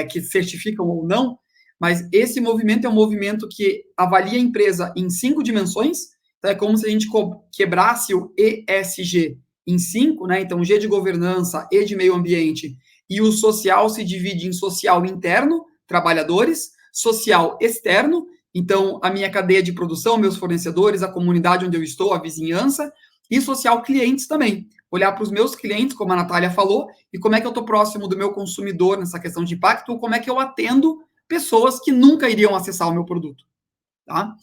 que certificam ou não, mas esse movimento é um movimento que avalia a empresa em 5 dimensões, então é como se a gente quebrasse o ESG em 5, né? Então, G de governança, E de meio ambiente, e o social se divide em social interno, trabalhadores, social externo, então a minha cadeia de produção, meus fornecedores, a comunidade onde eu estou, a vizinhança, e social clientes também. Olhar para os meus clientes, como a Natália falou, e como é que eu estou próximo do meu consumidor nessa questão de impacto, ou como é que eu atendo pessoas que nunca iriam acessar o meu produto. Tá?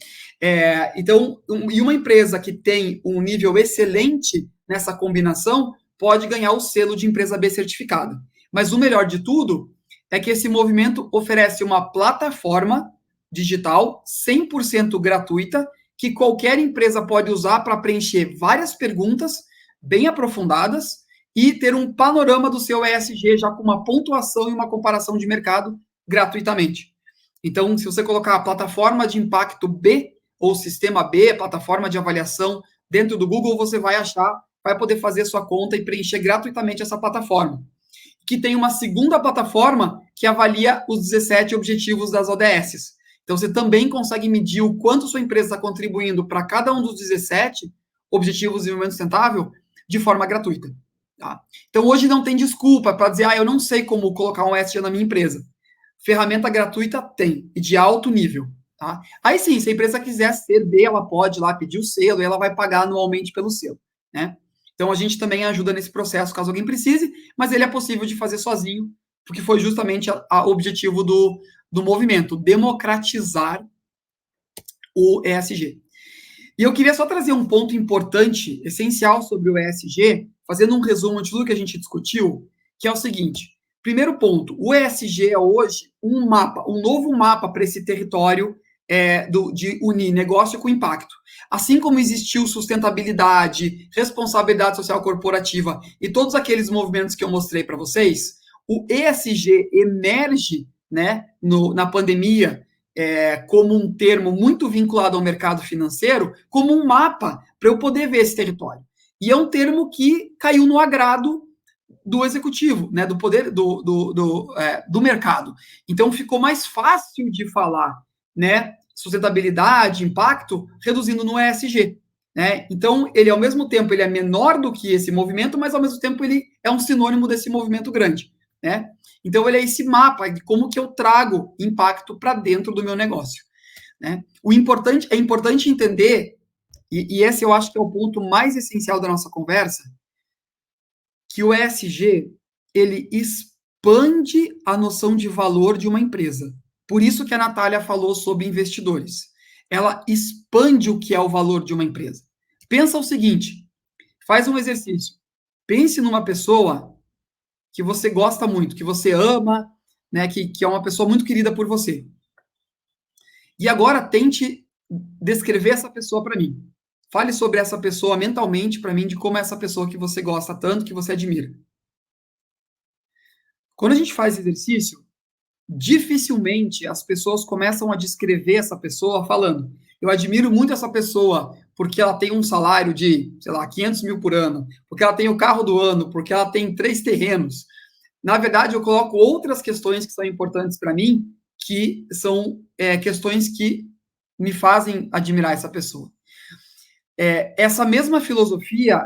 Então, e uma empresa que tem um nível excelente nessa combinação pode ganhar o selo de empresa B certificada. Mas o melhor de tudo é que esse movimento oferece uma plataforma digital 100% gratuita que qualquer empresa pode usar para preencher várias perguntas bem aprofundadas e ter um panorama do seu ESG já com uma pontuação e uma comparação de mercado gratuitamente. Então, se você colocar a plataforma de impacto B ou sistema B, plataforma de avaliação, dentro do Google, você vai achar, vai poder fazer sua conta e preencher gratuitamente essa plataforma. Que tem uma segunda plataforma que avalia os 17 objetivos das ODS. Então, você também consegue medir o quanto sua empresa está contribuindo para cada um dos 17 objetivos de desenvolvimento sustentável de forma gratuita. Tá? Então, hoje não tem desculpa para dizer, eu não sei como colocar um ESG na minha empresa. Ferramenta gratuita tem, e de alto nível. Tá? Aí sim, se a empresa quiser ser B, ela pode ir lá pedir o selo e ela vai pagar anualmente pelo selo. Né? Então a gente também ajuda nesse processo, caso alguém precise, mas ele é possível de fazer sozinho, porque foi justamente o objetivo do movimento, democratizar o ESG. E eu queria só trazer um ponto importante, essencial sobre o ESG, fazendo um resumo de tudo que a gente discutiu, que é o seguinte. Primeiro ponto, o ESG é hoje um novo mapa para esse território de unir negócio com impacto. Assim como existiu sustentabilidade, responsabilidade social corporativa e todos aqueles movimentos que eu mostrei para vocês, o ESG emerge, né, na pandemia como um termo muito vinculado ao mercado financeiro, como um mapa para eu poder ver esse território. E é um termo que caiu no agrado do executivo, né, do poder do mercado. Então ficou mais fácil de falar, né, sustentabilidade, impacto, reduzindo no ESG. Né? Então ele ao mesmo tempo ele é menor do que esse movimento, mas ao mesmo tempo ele é um sinônimo desse movimento grande. Né? Então ele é esse mapa de como que eu trago impacto para dentro do meu negócio. Né? É importante entender, e esse eu acho que é o ponto mais essencial da nossa conversa, que o ESG, ele expande a noção de valor de uma empresa. Por isso que a Natália falou sobre investidores. Ela expande o que é o valor de uma empresa. Pensa o seguinte, faz um exercício. Pense numa pessoa que você gosta muito, que você ama, né, que é uma pessoa muito querida por você. E agora tente descrever essa pessoa para mim. Fale sobre essa pessoa mentalmente para mim, de como é essa pessoa que você gosta tanto, que você admira. Quando a gente faz exercício, dificilmente as pessoas começam a descrever essa pessoa falando, eu admiro muito essa pessoa porque ela tem um salário de, sei lá, 500 mil por ano, porque ela tem o carro do ano, porque ela tem 3 terrenos. Na verdade, eu coloco outras questões que são importantes para mim, que são questões que me fazem admirar essa pessoa. Essa mesma filosofia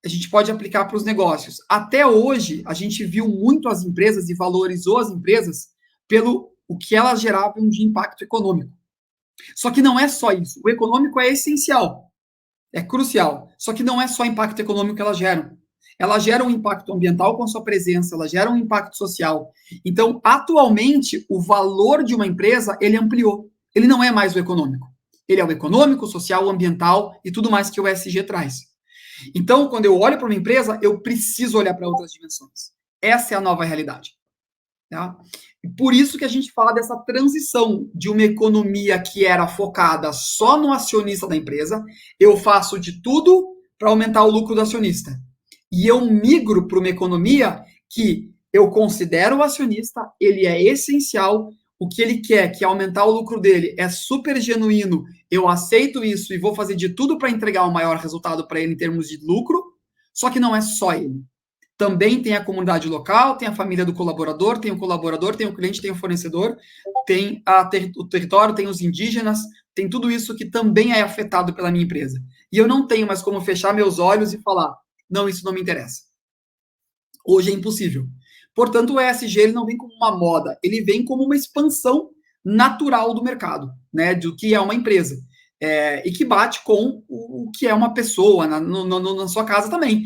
a gente pode aplicar para os negócios. Até hoje, a gente viu muito as empresas e valorizou as empresas pelo o que elas geravam de impacto econômico. Só que não é só isso. O econômico é essencial, é crucial. Só que não é só impacto econômico que elas geram. Elas geram um impacto ambiental com a sua presença, elas geram um impacto social. Então, atualmente, o valor de uma empresa, ele ampliou. Ele não é mais o econômico. Ele é o econômico, social, ambiental e tudo mais que o ESG traz. Então, quando eu olho para uma empresa, eu preciso olhar para outras dimensões. Essa é a nova realidade. Tá? E por isso que a gente fala dessa transição de uma economia que era focada só no acionista da empresa, eu faço de tudo para aumentar o lucro do acionista. E eu migro para uma economia que eu considero o acionista, ele é essencial, o que ele quer, que é aumentar o lucro dele, é super genuíno, eu aceito isso e vou fazer de tudo para entregar o maior resultado para ele em termos de lucro, só que não é só ele. Também tem a comunidade local, tem a família do colaborador, tem o cliente, tem o fornecedor, tem o território, tem os indígenas, tem tudo isso que também é afetado pela minha empresa. E eu não tenho mais como fechar meus olhos e falar, não, isso não me interessa. Hoje é impossível. Portanto, o ESG ele não vem como uma moda, ele vem como uma expansão natural do mercado, né, do que é uma empresa, e que bate com o que é uma pessoa na sua casa também.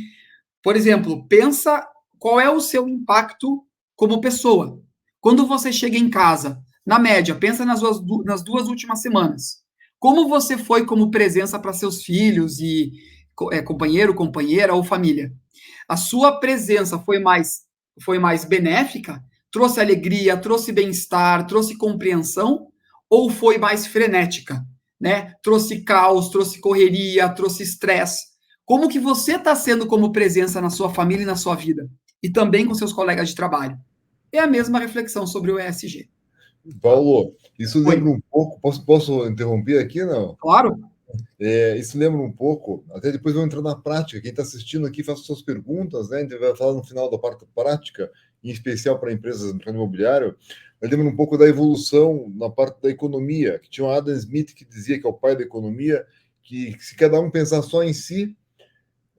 Por exemplo, pensa qual é o seu impacto como pessoa. Quando você chega em casa, na média, pensa nas 2 últimas semanas. Como você foi como presença para seus filhos e companheiro, companheira ou família? A sua presença foi mais benéfica? Trouxe alegria, trouxe bem-estar, trouxe compreensão? Ou foi mais frenética, né? Trouxe caos, trouxe correria, trouxe estresse? Como que você está sendo como presença na sua família e na sua vida? E também com seus colegas de trabalho? É a mesma reflexão sobre o ESG. Paulo, isso Oi. lembra um pouco. Posso interromper aqui, não? Claro. Isso lembra um pouco, até depois vamos entrar na prática. Quem está assistindo aqui, faça suas perguntas, né? A gente vai falar no final da parte prática, em especial para empresas do mercado imobiliário. Mas lembra um pouco da evolução na parte da economia, que tinha o Adam Smith que dizia que é o pai da economia, que se cada um pensar só em si,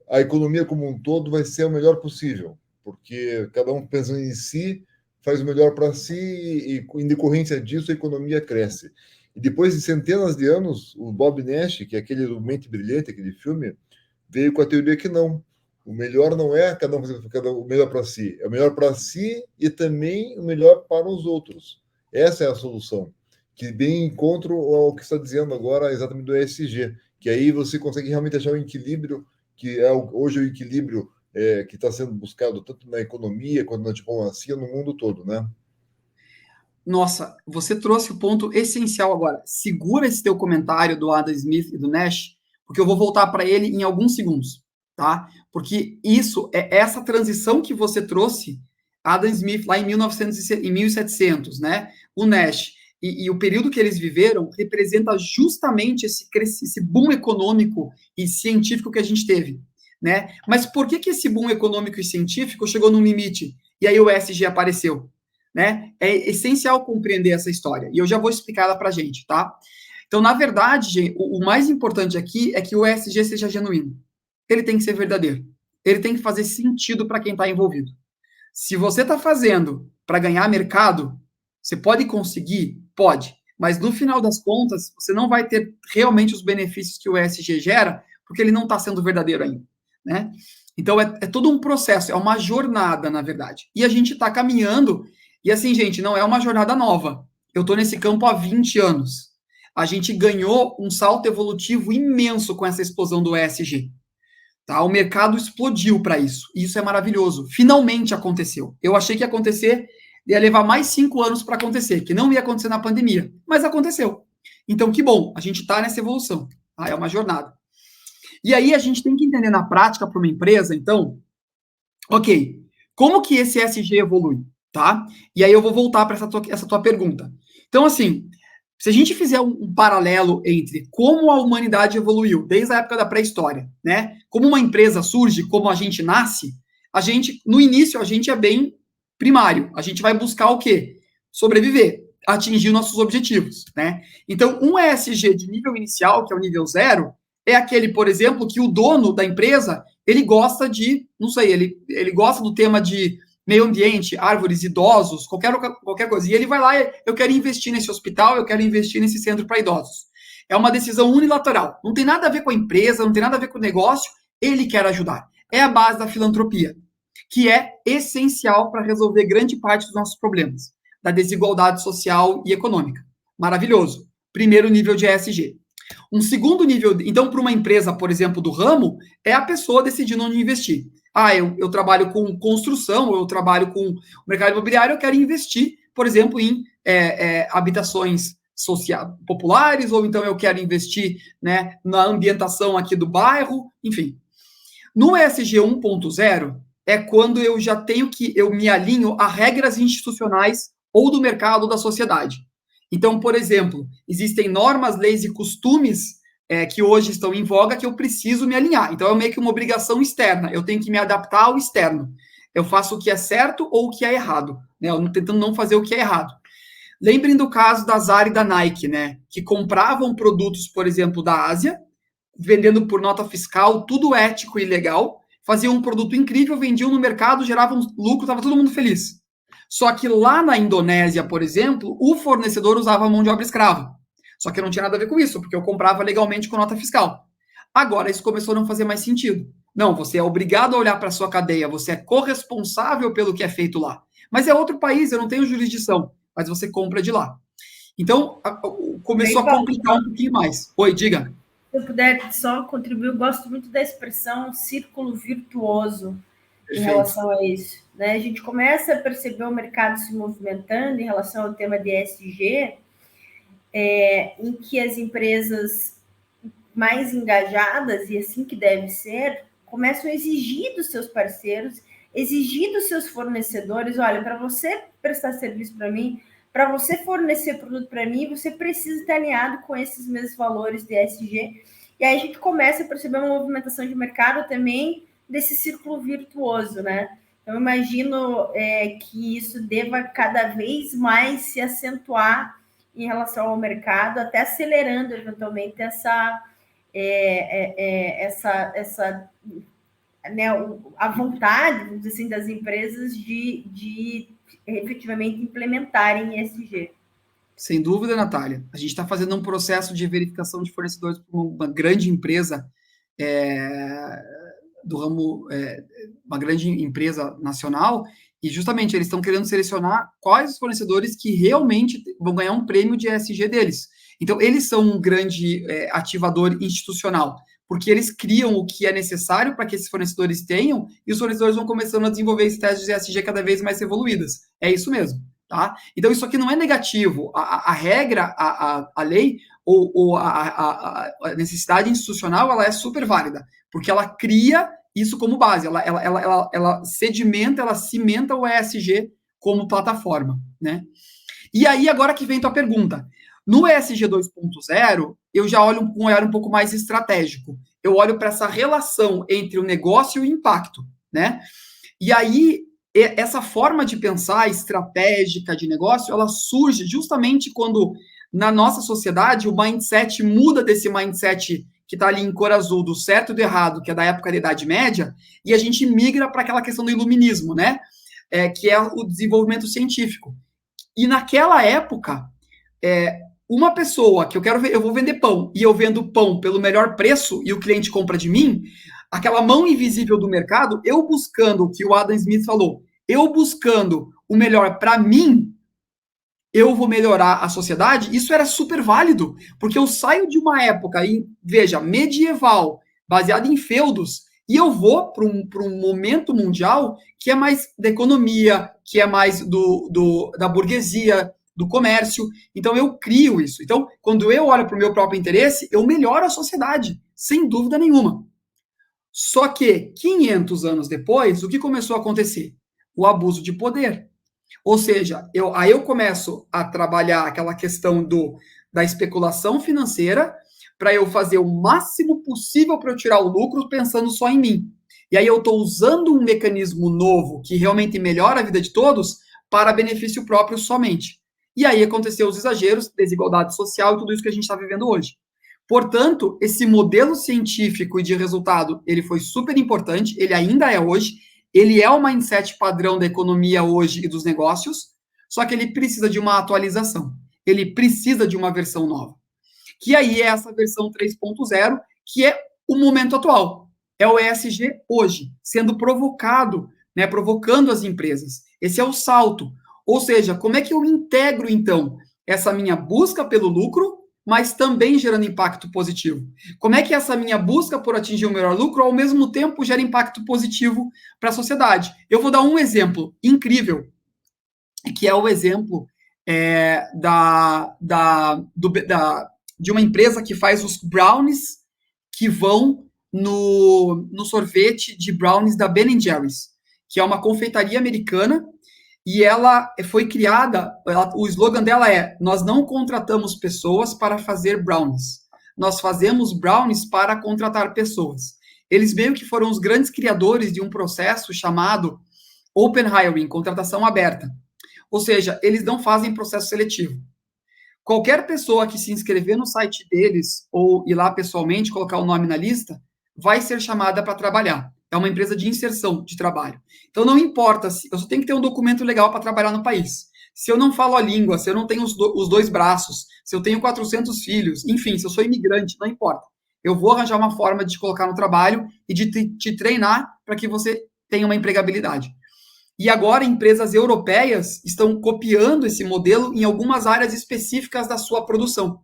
a economia como um todo vai ser o melhor possível, porque cada um pensando em si faz o melhor para si e, em decorrência disso, a economia cresce. E depois de centenas de anos, o Bob Nash, que é aquele do Mente Brilhante, aquele filme, veio com a teoria que não. O melhor não é cada um fazer o melhor para si, é o melhor para si e também o melhor para os outros. Essa é a solução, que bem encontro ao que está dizendo agora exatamente do ESG, que aí você consegue realmente achar um equilíbrio, que é hoje o equilíbrio que está sendo buscado tanto na economia quanto na diplomacia no mundo todo, né? Nossa, você trouxe o ponto essencial agora. Segura esse teu comentário do Adam Smith e do Nash, porque eu vou voltar para ele em alguns segundos, tá? Porque isso é essa transição que você trouxe, Adam Smith lá em 1700, né? O Nash e o período que eles viveram representa justamente esse boom econômico e científico que a gente teve, né? Mas por que esse boom econômico e científico chegou num limite e aí o ESG apareceu? Né? É essencial compreender essa história. E eu já vou explicar ela para a gente, tá? Então, na verdade, gente, o mais importante aqui é que o ESG seja genuíno. Ele tem que ser verdadeiro. Ele tem que fazer sentido para quem está envolvido. Se você está fazendo para ganhar mercado, você pode conseguir? Pode. Mas, no final das contas, você não vai ter realmente os benefícios que o ESG gera, porque ele não está sendo verdadeiro ainda, né? Então, é todo um processo, é uma jornada, na verdade. E a gente está caminhando. E assim, gente, não é uma jornada nova. Eu estou nesse campo há 20 anos. A gente ganhou um salto evolutivo imenso com essa explosão do ESG. Tá? O mercado explodiu para isso. E isso é maravilhoso. Finalmente aconteceu. Eu achei que ia acontecer, ia levar mais 5 anos para acontecer, que não ia acontecer na pandemia. Mas aconteceu. Então, que bom, a gente está nessa evolução. Tá? É uma jornada. E aí a gente tem que entender na prática para uma empresa, então, ok, como que esse ESG evolui? Tá? E aí eu vou voltar para essa tua pergunta. Então, assim, se a gente fizer um paralelo entre como a humanidade evoluiu desde a época da pré-história, né? Como uma empresa surge, como a gente nasce, no início, a gente é bem primário. A gente vai buscar o quê? Sobreviver, atingir nossos objetivos, né? Então, um ESG de nível inicial, que é o nível 0, é aquele, por exemplo, que o dono da empresa, ele gosta de, não sei, ele gosta do tema de meio ambiente, árvores, idosos, qualquer coisa. E ele vai lá, eu quero investir nesse hospital, eu quero investir nesse centro para idosos. É uma decisão unilateral. Não tem nada a ver com a empresa, não tem nada a ver com o negócio, ele quer ajudar. É a base da filantropia, que é essencial para resolver grande parte dos nossos problemas, da desigualdade social e econômica. Maravilhoso. Primeiro nível de ESG. Um segundo nível, então, para uma empresa, por exemplo, do ramo, é a pessoa decidindo onde investir. Eu trabalho com construção, eu trabalho com o mercado imobiliário, eu quero investir, por exemplo, em habitações populares, ou então eu quero investir, né, na ambientação aqui do bairro, enfim. No ESG 1.0, é quando eu me alinho a regras institucionais ou do mercado ou da sociedade. Então, por exemplo, existem normas, leis e costumes que hoje estão em voga, que eu preciso me alinhar. Então, é meio que uma obrigação externa. Eu tenho que me adaptar ao externo. Eu faço o que é certo ou o que é errado, né? Eu tentando não fazer o que é errado. Lembrem do caso da Zara e da Nike, né? Que compravam produtos, por exemplo, da Ásia, vendendo por nota fiscal, tudo ético e legal, faziam um produto incrível, vendiam no mercado, geravam lucro, estava todo mundo feliz. Só que lá na Indonésia, por exemplo, o fornecedor usava mão de obra escrava. Só que não tinha nada a ver com isso, porque eu comprava legalmente com nota fiscal. Agora, isso começou a não fazer mais sentido. Não, você é obrigado a olhar para a sua cadeia, você é corresponsável pelo que é feito lá. Mas é outro país, eu não tenho jurisdição, mas você compra de lá. Então, começou a complicar um pouquinho mais. Oi, diga. Se eu puder só contribuir, eu gosto muito da expressão círculo virtuoso. Perfeito. Em relação a isso. Né? A gente começa a perceber o mercado se movimentando em relação ao tema de ESG, em que as empresas mais engajadas, e assim que deve ser, começam a exigir dos seus parceiros, exigir dos seus fornecedores, olha, para você prestar serviço para mim, para você fornecer produto para mim, você precisa estar alinhado com esses mesmos valores de ESG. E aí a gente começa a perceber uma movimentação de mercado também desse círculo virtuoso, né? Então, eu imagino que isso deva cada vez mais se acentuar em relação ao mercado, até acelerando, eventualmente, né, a vontade, vamos dizer assim, das empresas de efetivamente implementarem ESG. Sem dúvida, Natália. A gente está fazendo um processo de verificação de fornecedores para uma grande empresa do ramo, uma grande empresa nacional, e justamente eles estão querendo selecionar quais os fornecedores que realmente vão ganhar um prêmio de ESG deles. Então, eles são um grande ativador institucional, porque eles criam o que é necessário para que esses fornecedores tenham, e os fornecedores vão começando a desenvolver estratégias de ESG cada vez mais evoluídas. É isso mesmo. Tá? Então, isso aqui não é negativo. A regra, a lei, ou a necessidade institucional, ela é super válida, porque ela cria isso como base, ela sedimenta, ela cimenta o ESG como plataforma, né? E aí, agora que vem tua pergunta. No ESG 2.0, eu já olho com um olhar um pouco mais estratégico. Eu olho para essa relação entre o negócio e o impacto, né? E aí, essa forma de pensar estratégica de negócio, ela surge justamente quando, na nossa sociedade, o mindset muda desse mindset que está ali em cor azul, do certo e do errado, que é da época da Idade Média, e a gente migra para aquela questão do iluminismo, né? Que é o desenvolvimento científico. E naquela época, uma pessoa que eu vou vender pão, e eu vendo pão pelo melhor preço, e o cliente compra de mim, aquela mão invisível do mercado, eu buscando o que o Adam Smith falou, eu buscando o melhor para mim, eu vou melhorar a sociedade, isso era super válido, porque eu saio de uma época, veja, medieval, baseada em feudos, e eu vou para um momento mundial que é mais da economia, que é mais da burguesia, do comércio. Então, eu crio isso. Então, quando eu olho para o meu próprio interesse, eu melhoro a sociedade, sem dúvida nenhuma. Só que, 500 anos depois, o que começou a acontecer? O abuso de poder. Ou seja, aí eu começo a trabalhar aquela questão da especulação financeira para eu fazer o máximo possível para eu tirar o lucro pensando só em mim. E aí eu estou usando um mecanismo novo que realmente melhora a vida de todos para benefício próprio somente. E aí aconteceu os exageros, desigualdade social e tudo isso que a gente está vivendo hoje. Portanto, esse modelo científico e de resultado, ele foi super importante, ele ainda é hoje, ele é o mindset padrão da economia hoje e dos negócios, só que ele precisa de uma atualização, ele precisa de uma versão nova. Que aí é essa versão 3.0, que é o momento atual. É o ESG hoje, sendo provocado, né, provocando as empresas. Esse é o salto. Ou seja, como é que eu integro, então, essa minha busca pelo lucro, mas também gerando impacto positivo? Como é que essa minha busca por atingir o melhor lucro, ao mesmo tempo, gera impacto positivo para a sociedade? Eu vou dar um exemplo incrível, que é o exemplo de uma empresa que faz os brownies que vão no sorvete de brownies da Ben & Jerry's, que é uma confeitaria americana, e ela foi criada, o slogan dela é: nós não contratamos pessoas para fazer brownies, nós fazemos brownies para contratar pessoas. Eles meio que foram os grandes criadores de um processo chamado Open Hiring, contratação aberta. Ou seja, eles não fazem processo seletivo. Qualquer pessoa que se inscrever no site deles, ou ir lá pessoalmente, colocar o nome na lista, vai ser chamada para trabalhar. é uma empresa de inserção de trabalho. Então, não importa, eu só tenho que ter um documento legal para trabalhar no país. Se eu não falo a língua, se eu não tenho os dois braços, se eu tenho 400 filhos, enfim, se eu sou imigrante, não importa. Eu vou arranjar uma forma de te colocar no trabalho e de te treinar para que você tenha uma empregabilidade. E agora, empresas europeias estão copiando esse modelo em algumas áreas específicas da sua produção,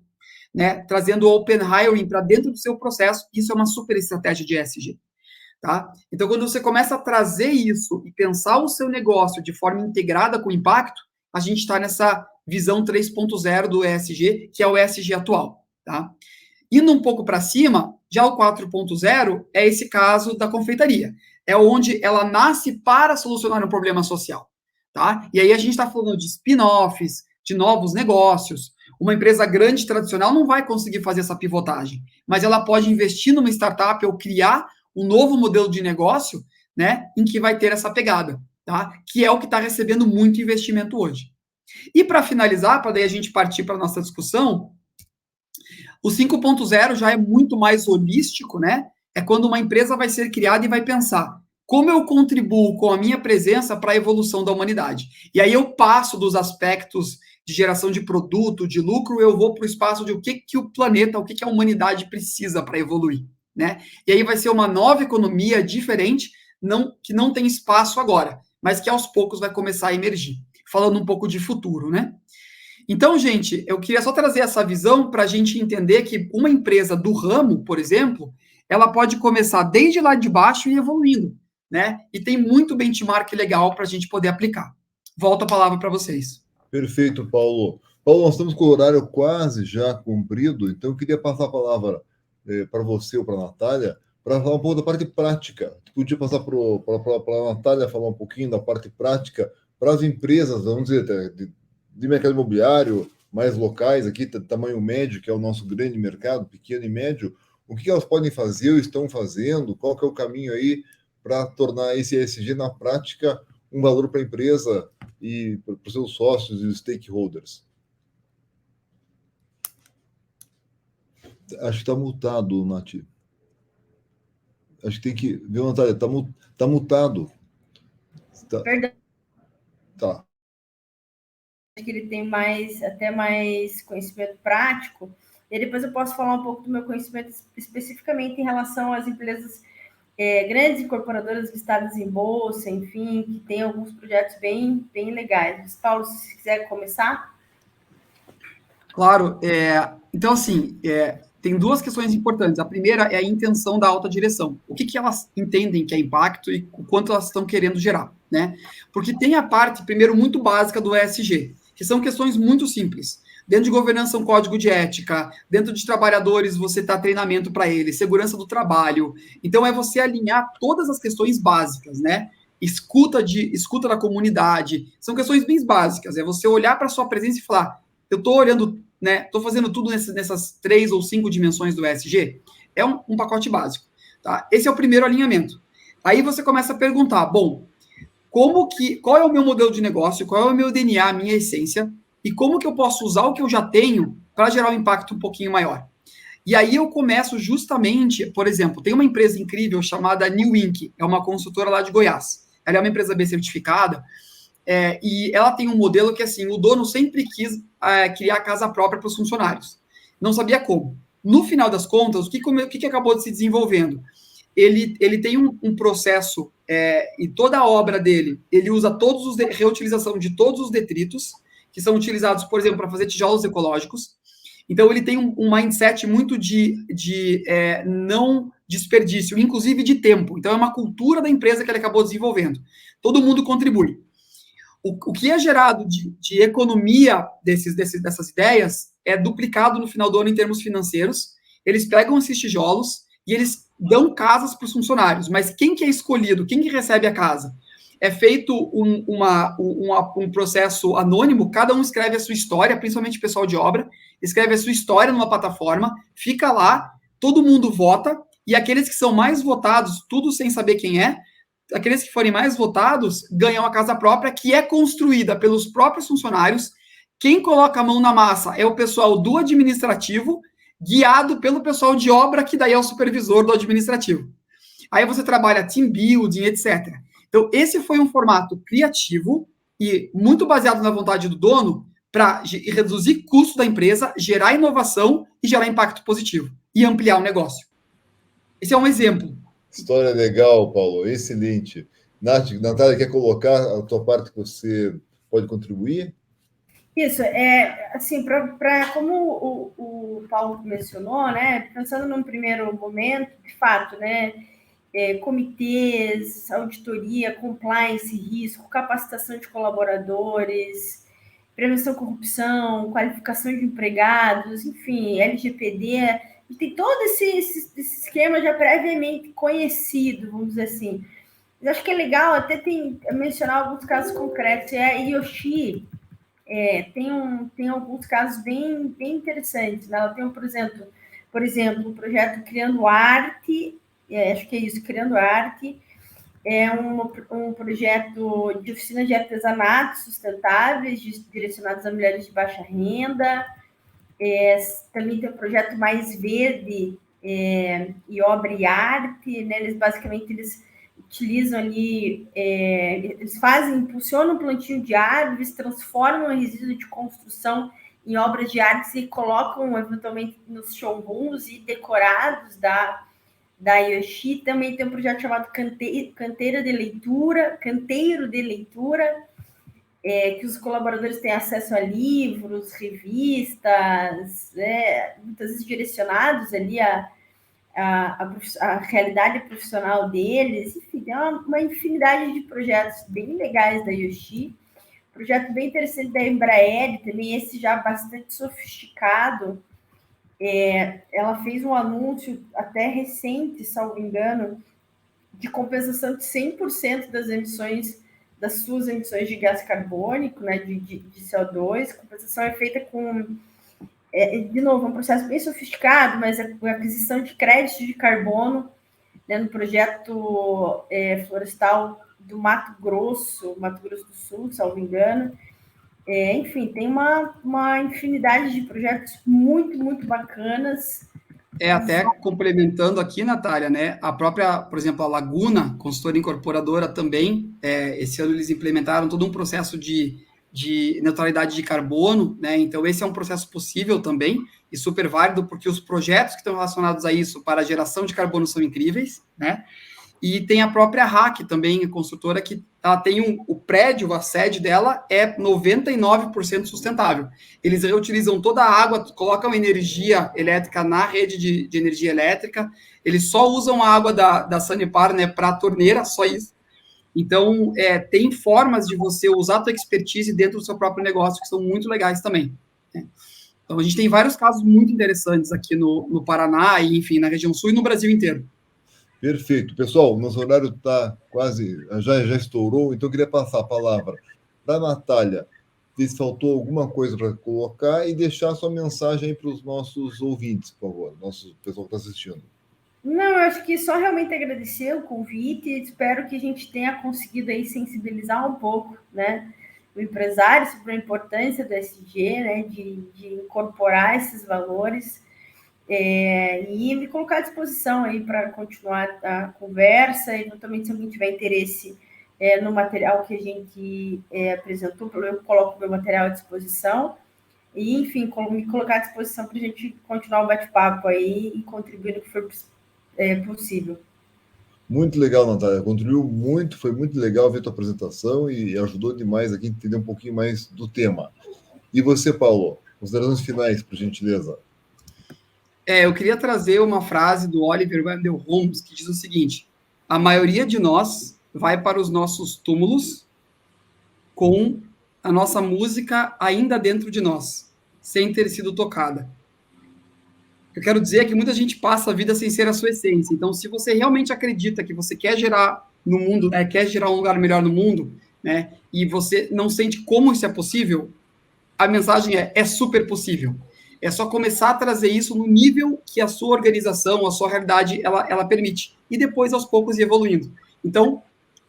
né? Trazendo o Open Hiring para dentro do seu processo. Isso é uma super estratégia de ESG. Tá? Então, quando você começa a trazer isso e pensar o seu negócio de forma integrada com impacto, a gente está nessa visão 3.0 do ESG, que é o ESG atual. Tá? Indo um pouco para cima, já o 4.0 é esse caso da confeitaria. É onde ela nasce para solucionar um problema social. Tá? E aí a gente está falando de spin-offs, de novos negócios. Uma empresa grande, tradicional, não vai conseguir fazer essa pivotagem, mas ela pode investir numa startup ou criar um novo modelo de negócio, né, em que vai ter essa pegada, tá? Que é o que está recebendo muito investimento hoje. E para finalizar, para daí a gente partir para a nossa discussão, o 5.0 já é muito mais holístico, né? É quando uma empresa vai ser criada e vai pensar como eu contribuo com a minha presença para a evolução da humanidade. E aí eu passo dos aspectos de geração de produto, de lucro, eu vou para o espaço de o que o planeta, o que a humanidade precisa para evoluir. Né? E aí vai ser uma nova economia diferente, que não tem espaço agora, mas que aos poucos vai começar a emergir. Falando um pouco de futuro, né? Então, gente, eu queria só trazer essa visão para a gente entender que uma empresa do ramo, por exemplo, ela pode começar desde lá de baixo e evoluindo, né? E tem muito benchmark legal para a gente poder aplicar. Volto a palavra para vocês. Perfeito, Paulo. Paulo, nós estamos com o horário quase já cumprido, então eu queria passar a palavra para você ou para a Natália, para falar um pouco da parte prática. Tu podia passar para a Natália falar um pouquinho da parte prática para as empresas, vamos dizer, de mercado imobiliário, mais locais, aqui, tamanho médio, que é o nosso grande mercado, pequeno e médio, o que elas podem fazer ou estão fazendo, qual que é o caminho aí para tornar esse ESG na prática um valor para a empresa e para os seus sócios e os stakeholders. Acho que está multado, Nath. Acho que tem que... Viu, Natália? Está mutado. Perdão. Tá. Acho que ele tem até mais conhecimento prático. E depois eu posso falar um pouco do meu conhecimento especificamente em relação às empresas grandes incorporadoras listadas em bolsa, enfim, que tem alguns projetos bem legais. Paulo, se quiser começar. Claro. Então, assim... tem duas questões importantes. A primeira é a intenção da alta direção. O que elas entendem que é impacto e o quanto elas estão querendo gerar, né? Porque tem a parte, primeiro, muito básica do ESG, que são questões muito simples. Dentro de governança, um código de ética. Dentro de trabalhadores, você dá treinamento para eles. Segurança do trabalho. Então, é você alinhar todas as questões básicas, né? Escuta da comunidade. São questões bem básicas. É você olhar para a sua presença e falar, eu estou olhando... né? Estou fazendo tudo nessas 3 ou 5 dimensões do ESG. É um pacote básico. Tá? Esse é o primeiro alinhamento. Aí você começa a perguntar, bom, qual é o meu modelo de negócio, qual é o meu DNA, a minha essência, e como que eu posso usar o que eu já tenho para gerar um impacto um pouquinho maior. E aí eu começo justamente, por exemplo, tem uma empresa incrível chamada New Inc., é uma consultora lá de Goiás. Ela é uma empresa bem certificada, e ela tem um modelo que, assim, o dono sempre quis criar casa própria para os funcionários. Não sabia como. No final das contas, o que acabou de se desenvolvendo? Ele tem um processo, e toda a obra dele, ele usa reutilização de todos os detritos, que são utilizados, por exemplo, para fazer tijolos ecológicos. Então, ele tem um mindset muito de não desperdício, inclusive de tempo. Então, é uma cultura da empresa que ele acabou desenvolvendo. Todo mundo contribui. O que é gerado de economia dessas ideias é duplicado no final do ano em termos financeiros. Eles pegam esses tijolos e eles dão casas para os funcionários. Mas quem que é escolhido? Quem que recebe a casa? É feito um processo anônimo, cada um escreve a sua história, principalmente o pessoal de obra, escreve a sua história numa plataforma, fica lá, todo mundo vota, e aqueles que são mais votados, tudo sem saber quem é, aqueles que forem mais votados ganham a casa própria, que é construída pelos próprios funcionários. Quem coloca a mão na massa é o pessoal do administrativo, guiado pelo pessoal de obra, que daí é o supervisor do administrativo. Aí você trabalha team building, etc. Então, esse foi um formato criativo e muito baseado na vontade do dono para reduzir custo da empresa, gerar inovação e gerar impacto positivo e ampliar o negócio. Esse é um exemplo. História legal, Paulo, excelente. Natália, quer colocar a tua parte que você pode contribuir? Isso, assim, como o Paulo mencionou, né, pensando num primeiro momento, de fato, né, comitês, auditoria, compliance, risco, capacitação de colaboradores, prevenção à corrupção, qualificação de empregados, enfim, LGPD, a gente tem todo esse esquema já previamente conhecido, vamos dizer assim. Eu acho que é legal até mencionar alguns casos concretos. A Yoshi tem alguns casos bem interessantes. Né? Ela tem, por exemplo, um projeto Criando Arte, acho que é isso, Criando Arte, é um projeto de oficinas de artesanato sustentáveis, direcionados a mulheres de baixa renda. Também tem o projeto Mais Verde e Obra e Arte, né? Eles utilizam ali, eles impulsionam o plantio de árvores, transformam resíduo de construção em obras de artes e colocam eventualmente nos showrooms e decorados da Yoshi. Também tem um projeto chamado Canteiro de Leitura, que os colaboradores têm acesso a livros, revistas, muitas vezes direcionados ali a realidade profissional deles. Enfim, tem uma infinidade de projetos bem legais da Yoshi. Projeto bem interessante da Embraer, também esse já bastante sofisticado. Ela fez um anúncio até recente, salvo engano, de compensação de 100% das suas emissões de gás carbônico, né, de CO2. A compensação é feita com, de novo, um processo bem sofisticado, mas a aquisição de créditos de carbono, né, no projeto florestal do Mato Grosso do Sul, salvo engano. Enfim, tem uma infinidade de projetos muito, muito bacanas. Até complementando aqui, Natália, né? A própria, por exemplo, a Laguna, consultora incorporadora também, esse ano eles implementaram todo um processo de neutralidade de carbono, né? Então, esse é um processo possível também e super válido, porque os projetos que estão relacionados a isso para a geração de carbono são incríveis, né? E tem a própria RAC também, a construtora, que ela tem o prédio, a sede dela é 99% sustentável. Eles reutilizam toda a água, colocam energia elétrica na rede de energia elétrica, eles só usam a água da Sanepar, né, para a torneira, só isso. Então, tem formas de você usar a tua expertise dentro do seu próprio negócio, que são muito legais também. Né? Então, a gente tem vários casos muito interessantes aqui no Paraná, e, enfim, na região sul e no Brasil inteiro. Perfeito. Pessoal, nosso horário está quase, já estourou, então eu queria passar a palavra para a Natália, ver se faltou alguma coisa para colocar e deixar sua mensagem aí para os nossos ouvintes, por favor, nosso pessoal que está assistindo. Não, eu acho que só realmente agradecer o convite, espero que a gente tenha conseguido aí sensibilizar um pouco, né, o empresário sobre a importância do ESG, né, de incorporar esses valores, e me colocar à disposição aí para continuar a conversa, e eventualmente se alguém tiver interesse no material que a gente apresentou, eu coloco o meu material à disposição, e, enfim, me colocar à disposição para a gente continuar o bate-papo aí e contribuir no que for possível. Muito legal, Natália, contribuiu muito, foi muito legal ver a tua apresentação e ajudou demais aqui a entender um pouquinho mais do tema. E você, Paulo, considerações finais, por gentileza. Eu queria trazer uma frase do Oliver Wendell Holmes, que diz o seguinte: a maioria de nós vai para os nossos túmulos com a nossa música ainda dentro de nós, sem ter sido tocada. Eu quero dizer que muita gente passa a vida sem ser a sua essência. Então, se você realmente acredita que você quer gerar no mundo, quer gerar um lugar melhor no mundo, né, e você não sente como isso é possível, a mensagem é super possível. É só começar a trazer isso no nível que a sua organização, a sua realidade, ela permite. E depois, aos poucos, ir evoluindo. Então,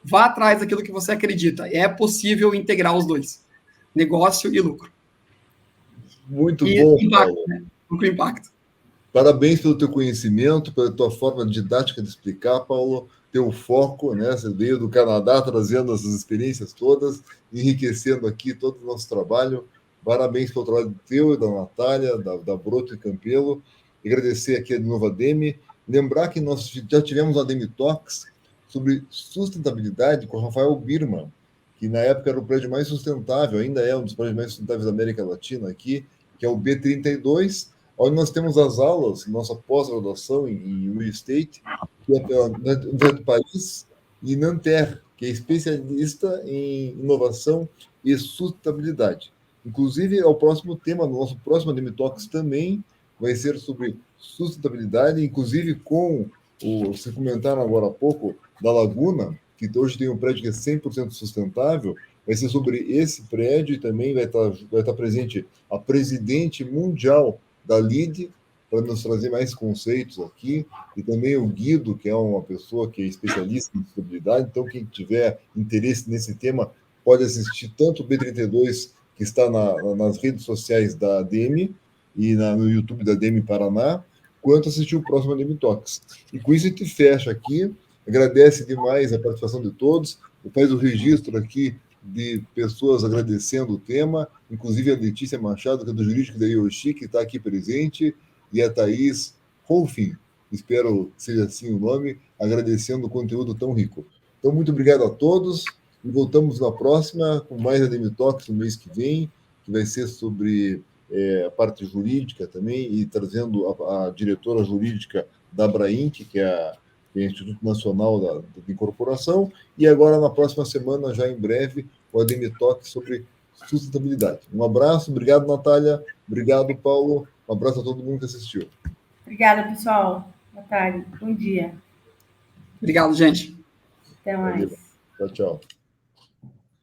vá atrás daquilo que você acredita. É possível integrar os dois. Negócio e lucro. Muito bom, impacto, Paulo. né? Lucro e impacto. Parabéns pelo teu conhecimento, pela tua forma didática de explicar, Paulo, teu foco, né? Você veio do Canadá trazendo essas experiências todas, enriquecendo aqui todo o nosso trabalho. Parabéns pelo trabalho teu e da Natália, da Broto e Campelo. Agradecer aqui de novo a Demi. Lembrar que nós já tivemos a Demi Talks sobre sustentabilidade com o Rafael Birman, que na época era o prédio mais sustentável, ainda é um dos prédios mais sustentáveis da América Latina aqui, que é o B32, onde nós temos as aulas, nossa pós-graduação em Real Estate, que é pela Universidade do Paris, e Nanterre, que é especialista em inovação e sustentabilidade. Inclusive, é o próximo tema, no nosso próximo Demi Talks também vai ser sobre sustentabilidade, inclusive com vocês comentaram agora há pouco, da Laguna, que hoje tem um prédio que é 100% sustentável, vai ser sobre esse prédio e também vai estar presente a presidente mundial da LEED, para nos trazer mais conceitos aqui, e também o Guido, que é uma pessoa que é especialista em sustentabilidade. Então, quem tiver interesse nesse tema, pode assistir tanto o B32, que está nas redes sociais da ADEME, e no YouTube da ADEME Paraná, quanto assistir o próximo ADEME Talks. E com isso a gente fecha aqui, agradece demais a participação de todos, faz o registro aqui de pessoas agradecendo o tema, inclusive a Letícia Machado, que é do Jurídico da Yoshi, que está aqui presente, e a Thaís Rolfin, espero que seja assim o nome, agradecendo o conteúdo tão rico. Então, muito obrigado a todos, e voltamos na próxima, com mais ADEME Talks no mês que vem, que vai ser sobre a parte jurídica também, e trazendo a diretora jurídica da Abrainc, que é o Instituto Nacional da Incorporação, e agora, na próxima semana, já em breve, o ADEME Talks sobre sustentabilidade. Um abraço, obrigado, Natália, obrigado, Paulo, um abraço a todo mundo que assistiu. Obrigada, pessoal. Boa tarde, bom dia. Obrigado, gente. Até mais. Valeu. Tchau, tchau.